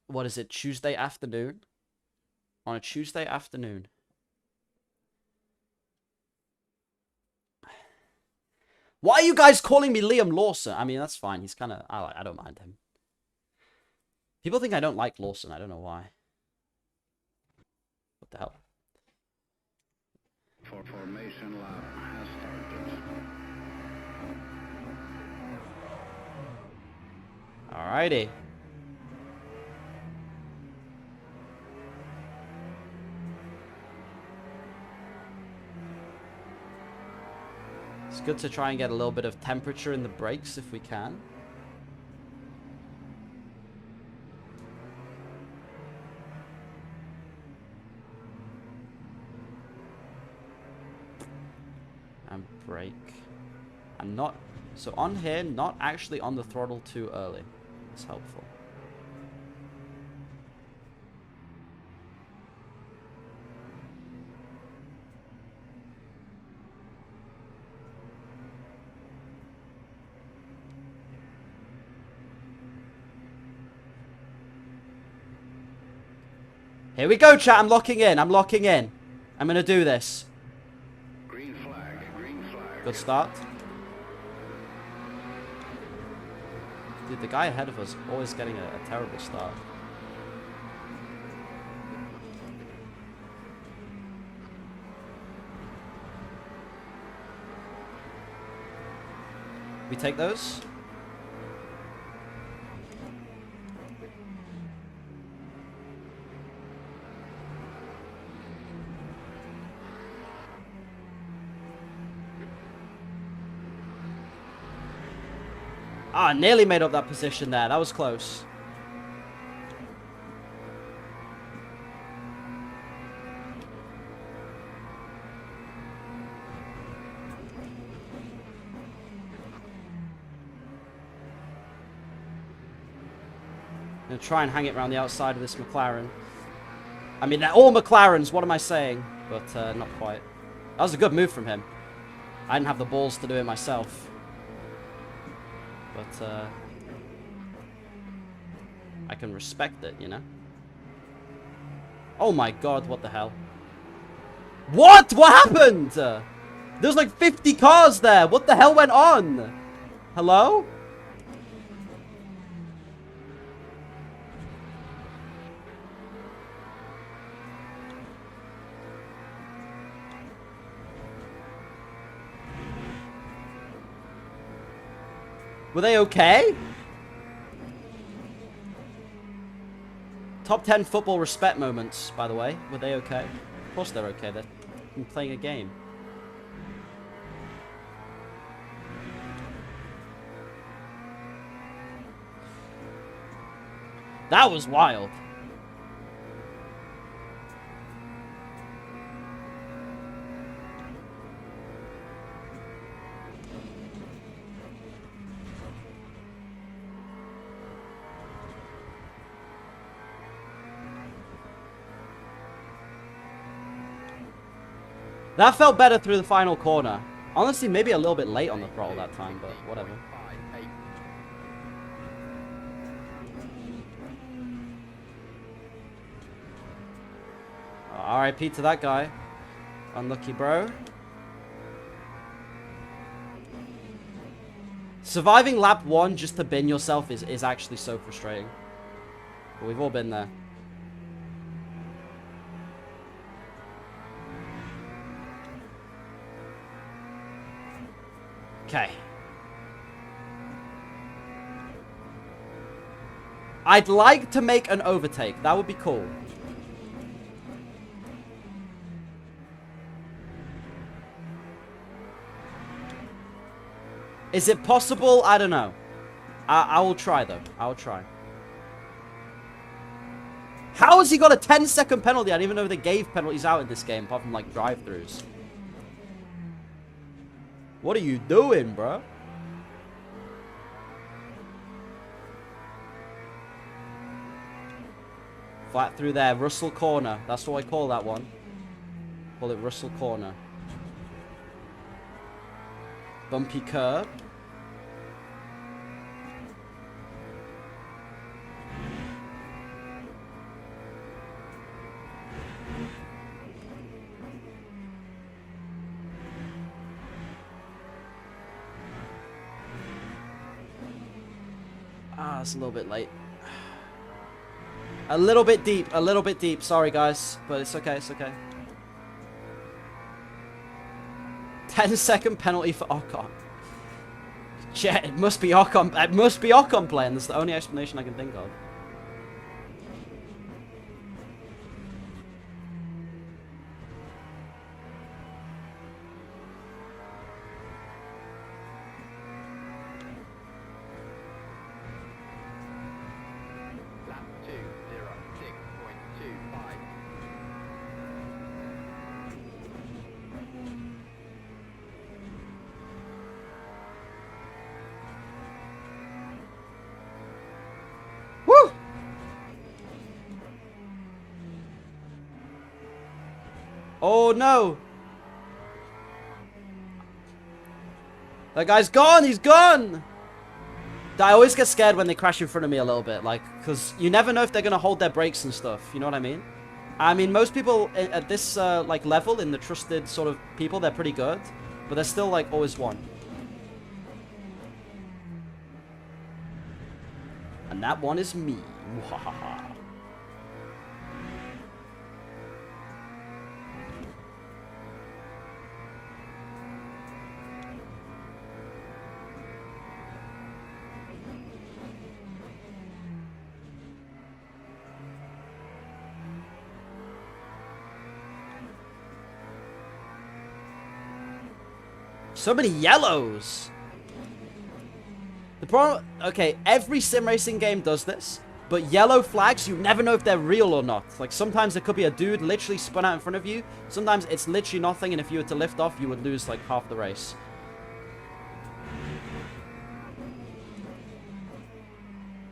S1: what is it, Tuesday afternoon? On a Tuesday afternoon. Why are you guys calling me Liam Lawson? I mean, that's fine. He's kind of, I don't mind him. People think I don't like Lawson. I don't know why. What the hell?
S3: For formation lap has started.
S1: Alrighty. It's good to try and get a little bit of temperature in the brakes if we can. And brake. I'm not... So on here, not actually on the throttle too early. It's helpful. Here we go, chat. I'm locking in. I'm locking in. I'm going to do this.
S3: Green flag, green flag.
S1: Good start. Dude, the guy ahead of us always getting a terrible start. We take those? Ah, nearly made up that position there. That was close. I'm going to try and hang it around the outside of this McLaren. I mean, they're all McLarens. What am I saying? But not quite. That was a good move from him. I didn't have the balls to do it myself. But, I can respect it, you know? Oh my god, what the hell? What? What happened? There's like 50 cars there. What the hell went on? Hello? Were they okay? Top 10 football respect moments, by the way. Were they okay? Of course they're okay. They're playing a game. That was wild. That felt better through the final corner. Honestly, maybe a little bit late on the throttle that time, but whatever.
S4: 58.
S1: RIP to that guy. Unlucky, bro. Surviving lap 1 just to bin yourself is actually so frustrating. But we've all been there. Okay. I'd like to make an overtake. That would be cool. Is it possible? I don't know. I will try, though. I will try. How has he got a 10-second penalty? I didn't even know they gave penalties out in this game, apart from, like, drive-thrus. What are you doing, bro? Flat through there. Russell Corner. That's what I call that one. Call it Russell Corner. Bumpy curb. Ah, it's a little bit late. A little bit deep. A little bit deep. Sorry, guys. But it's okay. It's okay. 10-second penalty for Ocon. Shit, it must be Ocon. It must be Ocon playing. That's the only explanation I can think of.
S4: Lap 206.25.
S1: Woo! Oh no! That guy's gone! He's gone! I always get scared when they crash in front of me a little bit, like, because you never know if they're going to hold their brakes and stuff, you know what I mean? I mean, most people at this, like, level, in the trusted sort of people, they're pretty good, but there's still, like, always one. And that one is me. Mwahaha. So many yellows. The problem, okay, every sim racing game does this, but yellow flags, you never know if they're real or not. Like, sometimes there could be a dude literally spun out in front of you. Sometimes it's literally nothing, and if you were to lift off, you would lose, like, half the race.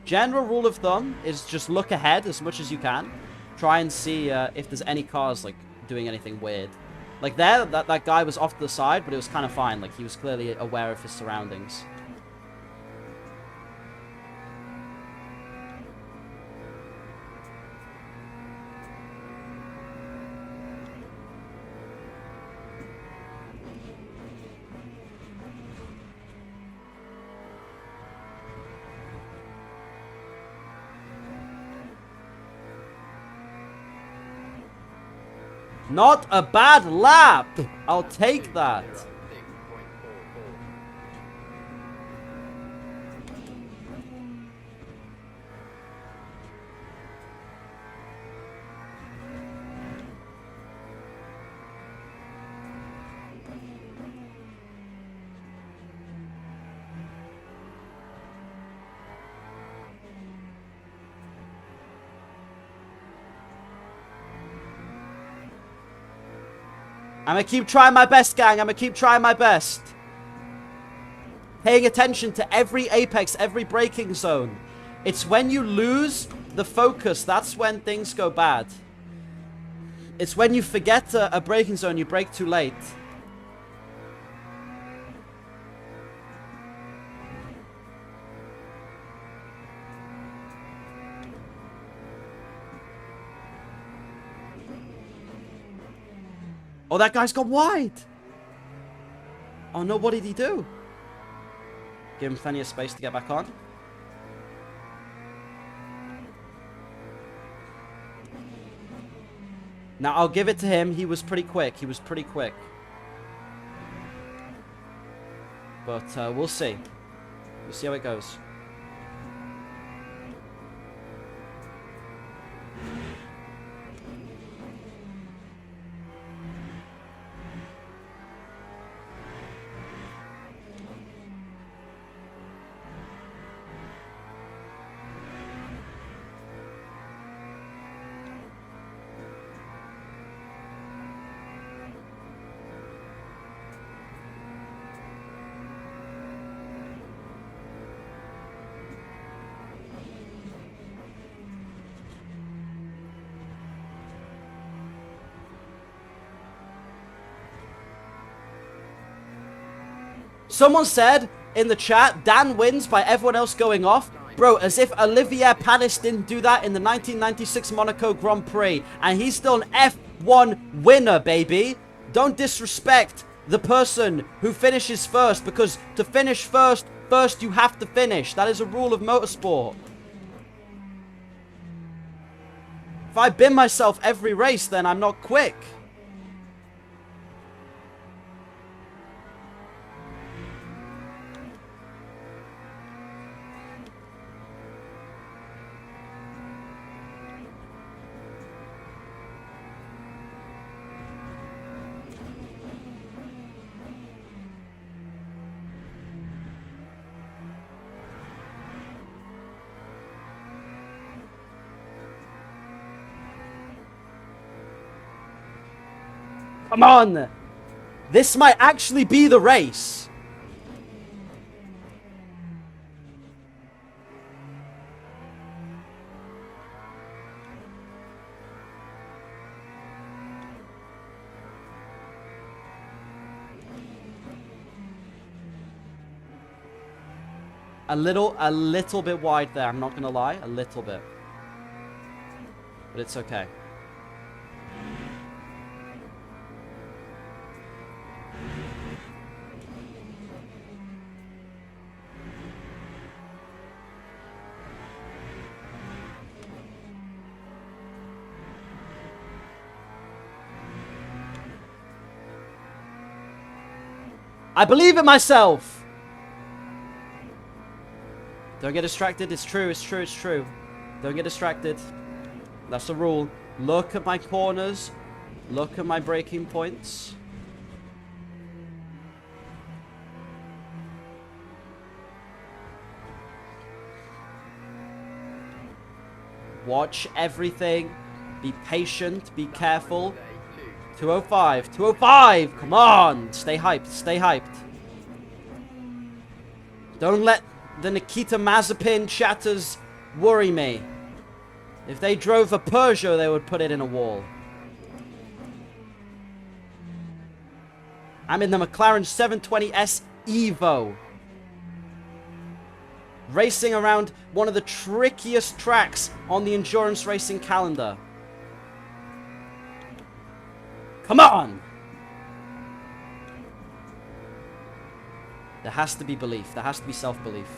S1: General rule of thumb is just look ahead as much as you can. Try and see if there's any cars, like, doing anything weird. Like, there, that guy was off to the side, but it was kind of fine. Like, he was clearly aware of his surroundings. Not a bad lap! I'll take that.
S4: 06.44.
S1: I'm gonna keep trying my best, gang. I'm gonna keep trying my best. Paying attention to every apex, every braking zone. It's when you lose the focus, that's when things go bad. It's when you forget a braking zone, you brake too late. Oh, that guy's gone wide. Oh no, what did he do? Give him plenty of space to get back on. Now, I'll give it to him. He was pretty quick. He was pretty quick. But we'll see. We'll see how it goes. Someone said in the chat, Dan wins by everyone else going off. Bro, as if Olivier Panis didn't do that in the 1996 Monaco Grand Prix. And he's still an F1 winner, baby. Don't disrespect the person who finishes first. Because to finish first you have to finish. That is a rule of motorsport. If I bin myself every race, then I'm not quick. Come on! This might actually be the race. A little bit wide there, I'm not gonna lie. A little bit. But it's okay. I believe in myself. Don't get distracted. It's true. It's true. It's true. Don't get distracted. That's the rule. Look at my corners. Look at my braking points. Watch everything. Be patient. Be careful. 205. 205. Come on. Stay hyped. Stay hyped. Don't let the Nikita Mazepin chatters worry me. If they drove a Peugeot, they would put it in a wall. I'm in the McLaren 720S Evo. Racing around one of the trickiest tracks on the endurance racing calendar. Come on! There has to be belief. There has to be self-belief.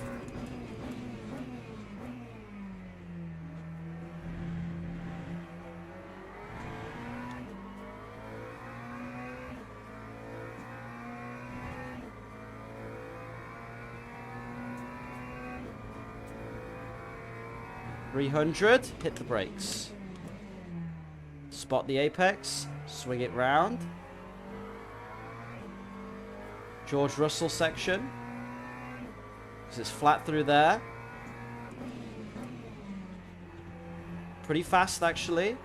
S1: $300. Hit the brakes. Spot the apex. Swing it round. George Russell section. Because it's flat through there. Pretty fast, actually.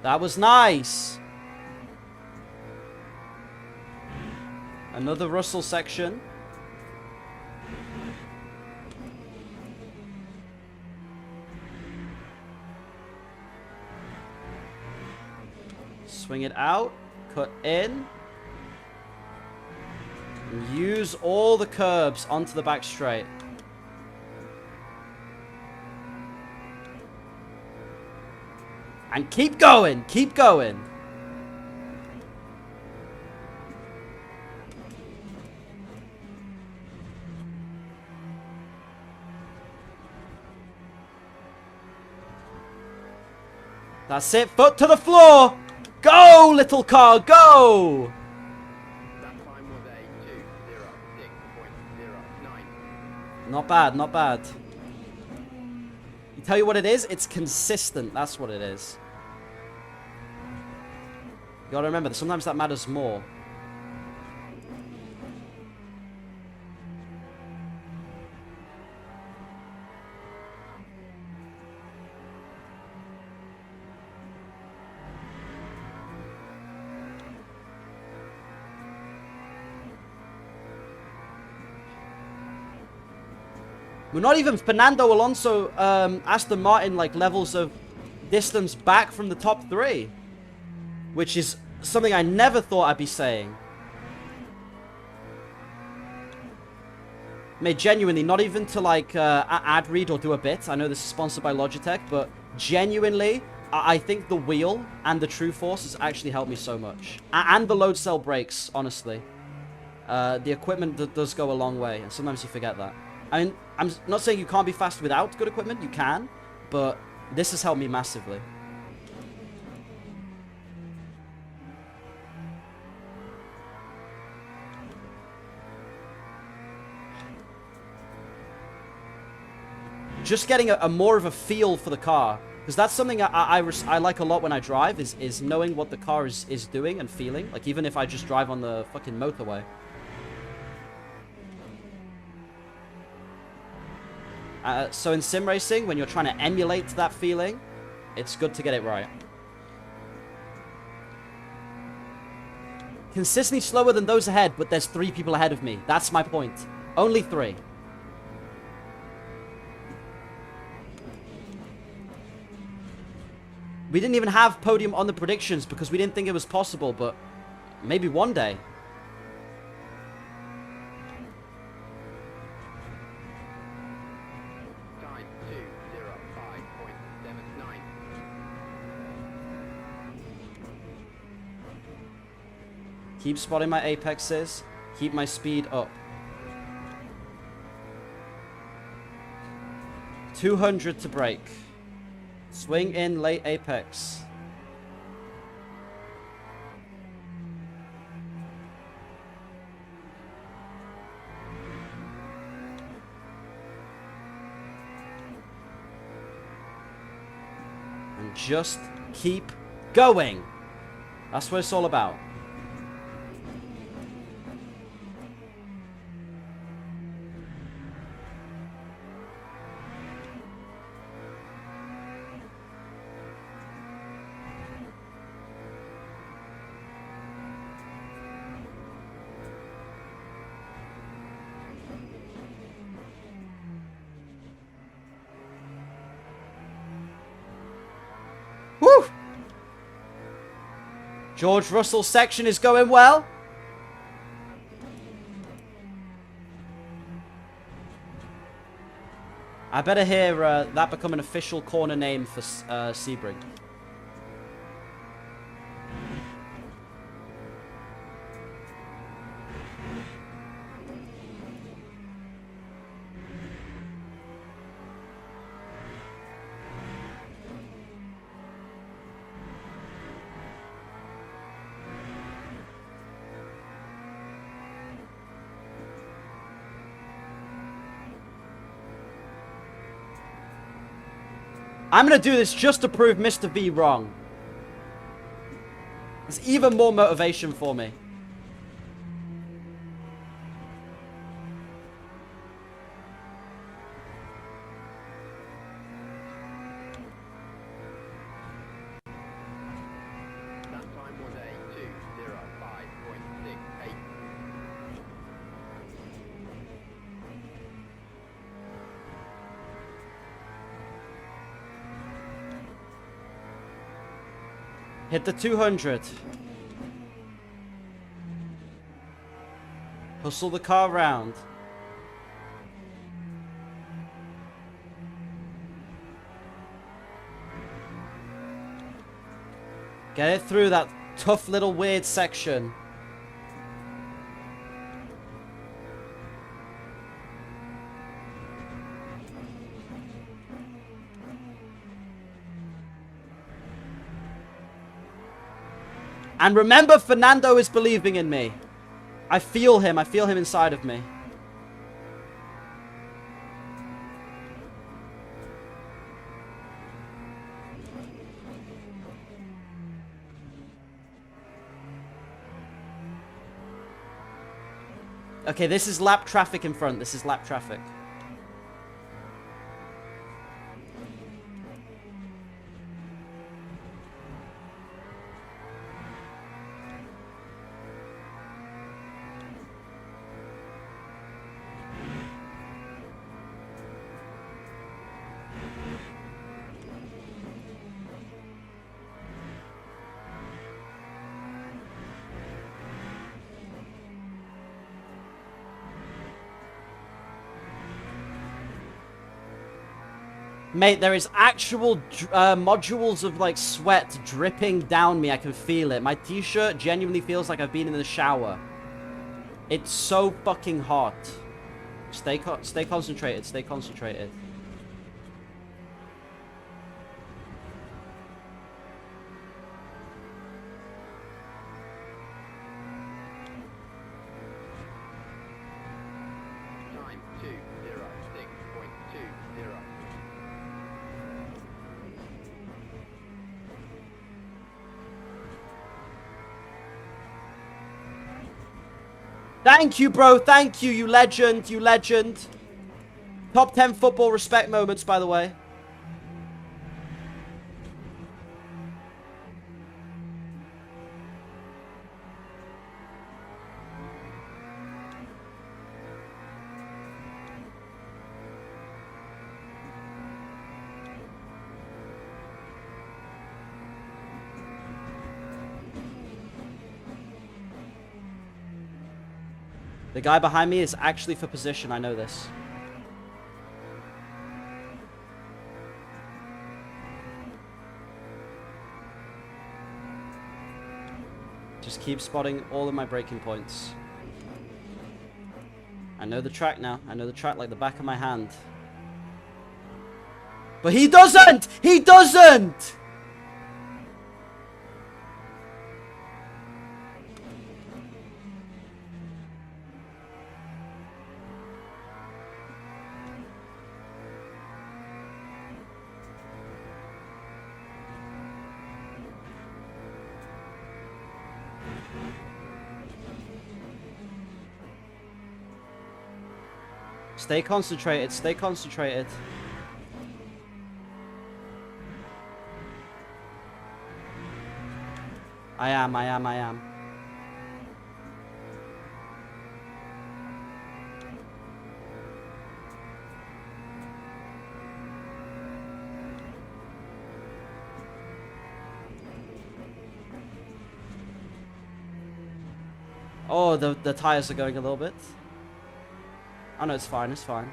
S1: That was nice. Another Russell section. Swing it out. Cut in. And use all the curbs onto the back straight. And keep going. Keep going. That's it. Foot to the floor. Go, little car. Go.
S4: That time was a 2:06.09.
S1: Not bad. Not bad. You tell you what it is? It's consistent. That's what it is. You gotta remember that sometimes that matters more. We're not even Fernando Alonso, Aston Martin, like, levels of distance back from the top 3. Which is something I never thought I'd be saying. Mate, genuinely, not even to, like, ad read or do a bit. I know this is sponsored by Logitech, but genuinely, I think the wheel and the True Force has actually helped me so much. And the load cell brakes, honestly. The equipment does go a long way, and sometimes you forget that. I mean, I'm not saying you can't be fast without good equipment. You can, but this has helped me massively. Just getting a more of a feel for the car. Because that's something I like a lot when I drive, is knowing what the car is doing and feeling. Like, even if I just drive on the fucking motorway. So in sim racing, when you're trying to emulate that feeling, it's good to get it right. Consistently slower than those ahead, but there's 3 people ahead of me. That's my point. Only 3. We didn't even have podium on the predictions because we didn't think it was possible, but maybe one day.
S4: Time 2:05.79.
S1: Keep spotting my apexes. Keep my speed up. 200 to brake. Swing in late apex. And just keep going. That's what it's all about. Woo! George Russell's section is going well. I better hear that become an official corner name for Sebring. I'm going to do this just to prove Mr. V wrong. It's even more motivation for me. Hit the 200. Hustle the car round. Get it through that tough little weird section. And remember, Fernando is believing in me. I feel him. I feel him inside of me. Okay, this is lap traffic in front. This is lap traffic. Mate, there is actual modules of, like, sweat dripping down me. I can feel it. My t-shirt genuinely feels like I've been in the shower. It's so fucking hot. Stay concentrated. Stay concentrated.
S4: Time 206.20.
S1: Thank you, bro. Thank you, you legend. You legend. Top 10 football respect moments, by the way. The guy behind me is actually for position. I know this. Just keep spotting all of my braking points. I know the track now. I know the track like the back of my hand. But he doesn't! He doesn't! Stay concentrated, stay concentrated. I am. Oh, the tires are going a little bit. Oh no, it's fine, it's fine.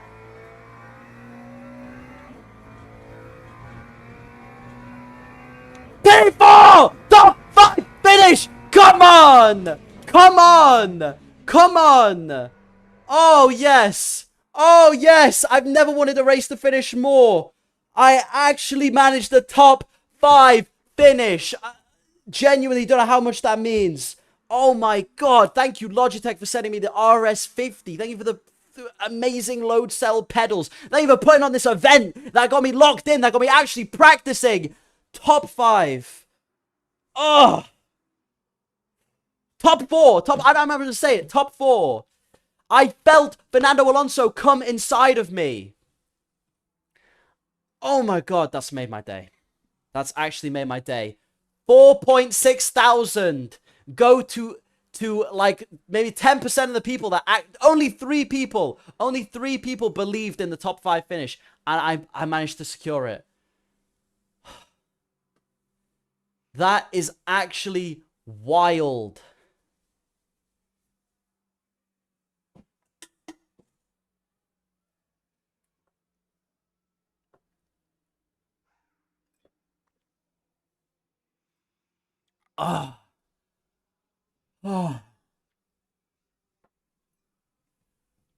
S1: P4! Top 5 finish! Come on! Come on! Come on! Oh yes! Oh yes! I've never wanted a race to finish more. I actually managed the top 5 finish. I genuinely don't know how much that means. Oh my god, thank you Logitech for sending me the RS50. Thank you for the amazing load cell pedals. Thank you for putting on this event that got me locked in, that got me actually practicing. Top 5. Oh. Top 4. I don't remember to say it. Top 4. I felt Fernando Alonso come inside of me. Oh my god, that's made my day. That's actually made my day. 4.6 thousand go to like maybe 10% of the people that only 3 people believed in the top 5 finish, and I managed to secure it. That is actually wild. Ah. Oh.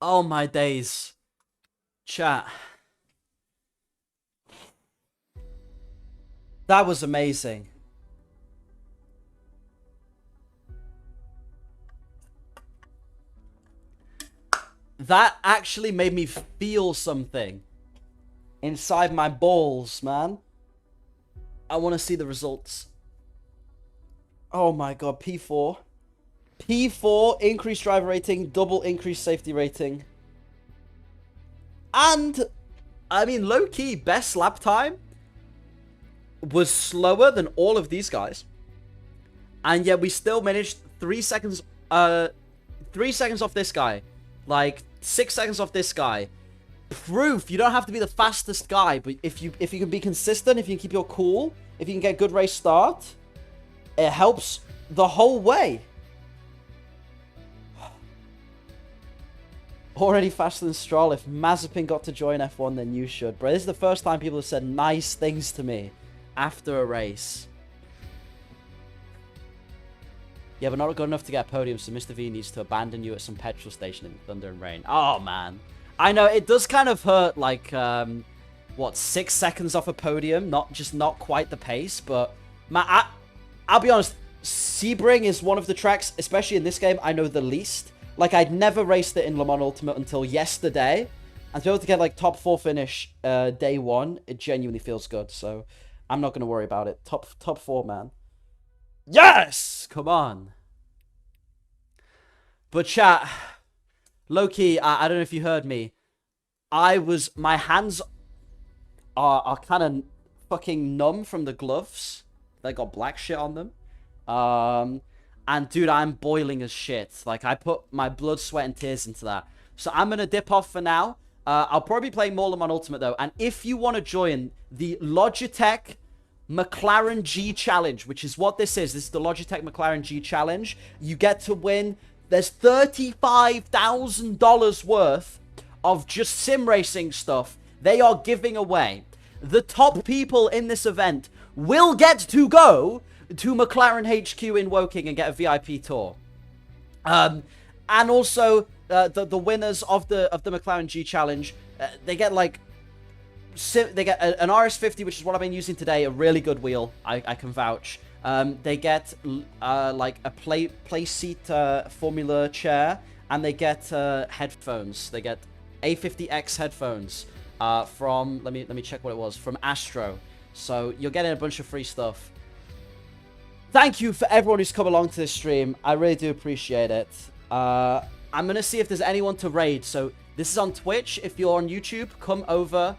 S1: Oh my days. Chat. That was amazing. That actually made me feel something inside my balls, man. I want to see the results. Oh my god, P4. P4, increased driver rating, double increased safety rating. And, I mean, low-key, best lap time was slower than all of these guys. And yet we still managed 3 seconds, 3 seconds off this guy. Like, 6 seconds off this guy. Proof, you don't have to be the fastest guy, but if you can be consistent, if you can keep your cool, if you can get good race start, it helps the whole way. Already faster than Stroll. If Mazepin got to join F1, then you should. Bro, this is the first time people have said nice things to me after a race. Yeah, but not good enough to get a podium, so Mr. V needs to abandon you at some petrol station in thunder and rain. Oh, man. I know, it does kind of hurt, like, what, 6 seconds off a podium? Not quite the pace, but I'll be honest, Sebring is one of the tracks, especially in this game, I know the least. Like, I'd never raced it in Le Mans Ultimate until yesterday. And to be able to get, like, top 4 finish day 1, it genuinely feels good. So, I'm not going to worry about it. Top 4, man. Yes! Come on. But chat, low-key, I don't know if you heard me. My hands are kind of fucking numb from the gloves. They got black shit on them. And dude, I'm boiling as shit. Like, I put my blood, sweat, and tears into that. So I'm going to dip off for now. I'll probably play more Le Mans Ultimate, though. And if you want to join the Logitech McLaren G Challenge, which is what this is the Logitech McLaren G Challenge, you get to win. There's $35,000 worth of just sim racing stuff they are giving away. The top people in this event will get to go to McLaren HQ in Woking and get a VIP tour. And also, the winners of the McLaren G Challenge, they get like they get an RS50, which is what I've been using today, a really good wheel. I can vouch. They get like a play seat Formula chair, and they get headphones. They get A50X headphones from let me check what it was, from Astro. So you're getting a bunch of free stuff. Thank you for everyone who's come along to this stream. I really do appreciate it. I'm going to see if there's anyone to raid. So this is on Twitch. If you're on YouTube, come over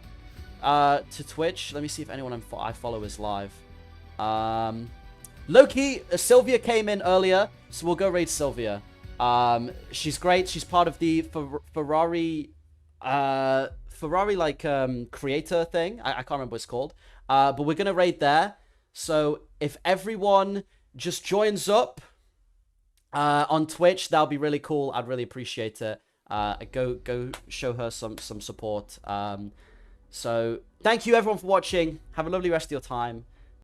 S1: to Twitch. Let me see if anyone I follow is live. Low-key, Sylvia came in earlier, so we'll go raid Sylvia. She's great. She's part of the Ferrari like creator thing. I can't remember what it's called. But we're going to raid there. So if everyone just joins up on Twitch, that'll be really cool. I'd really appreciate it. Go show her some support. So thank you everyone for watching. Have a lovely rest of your time.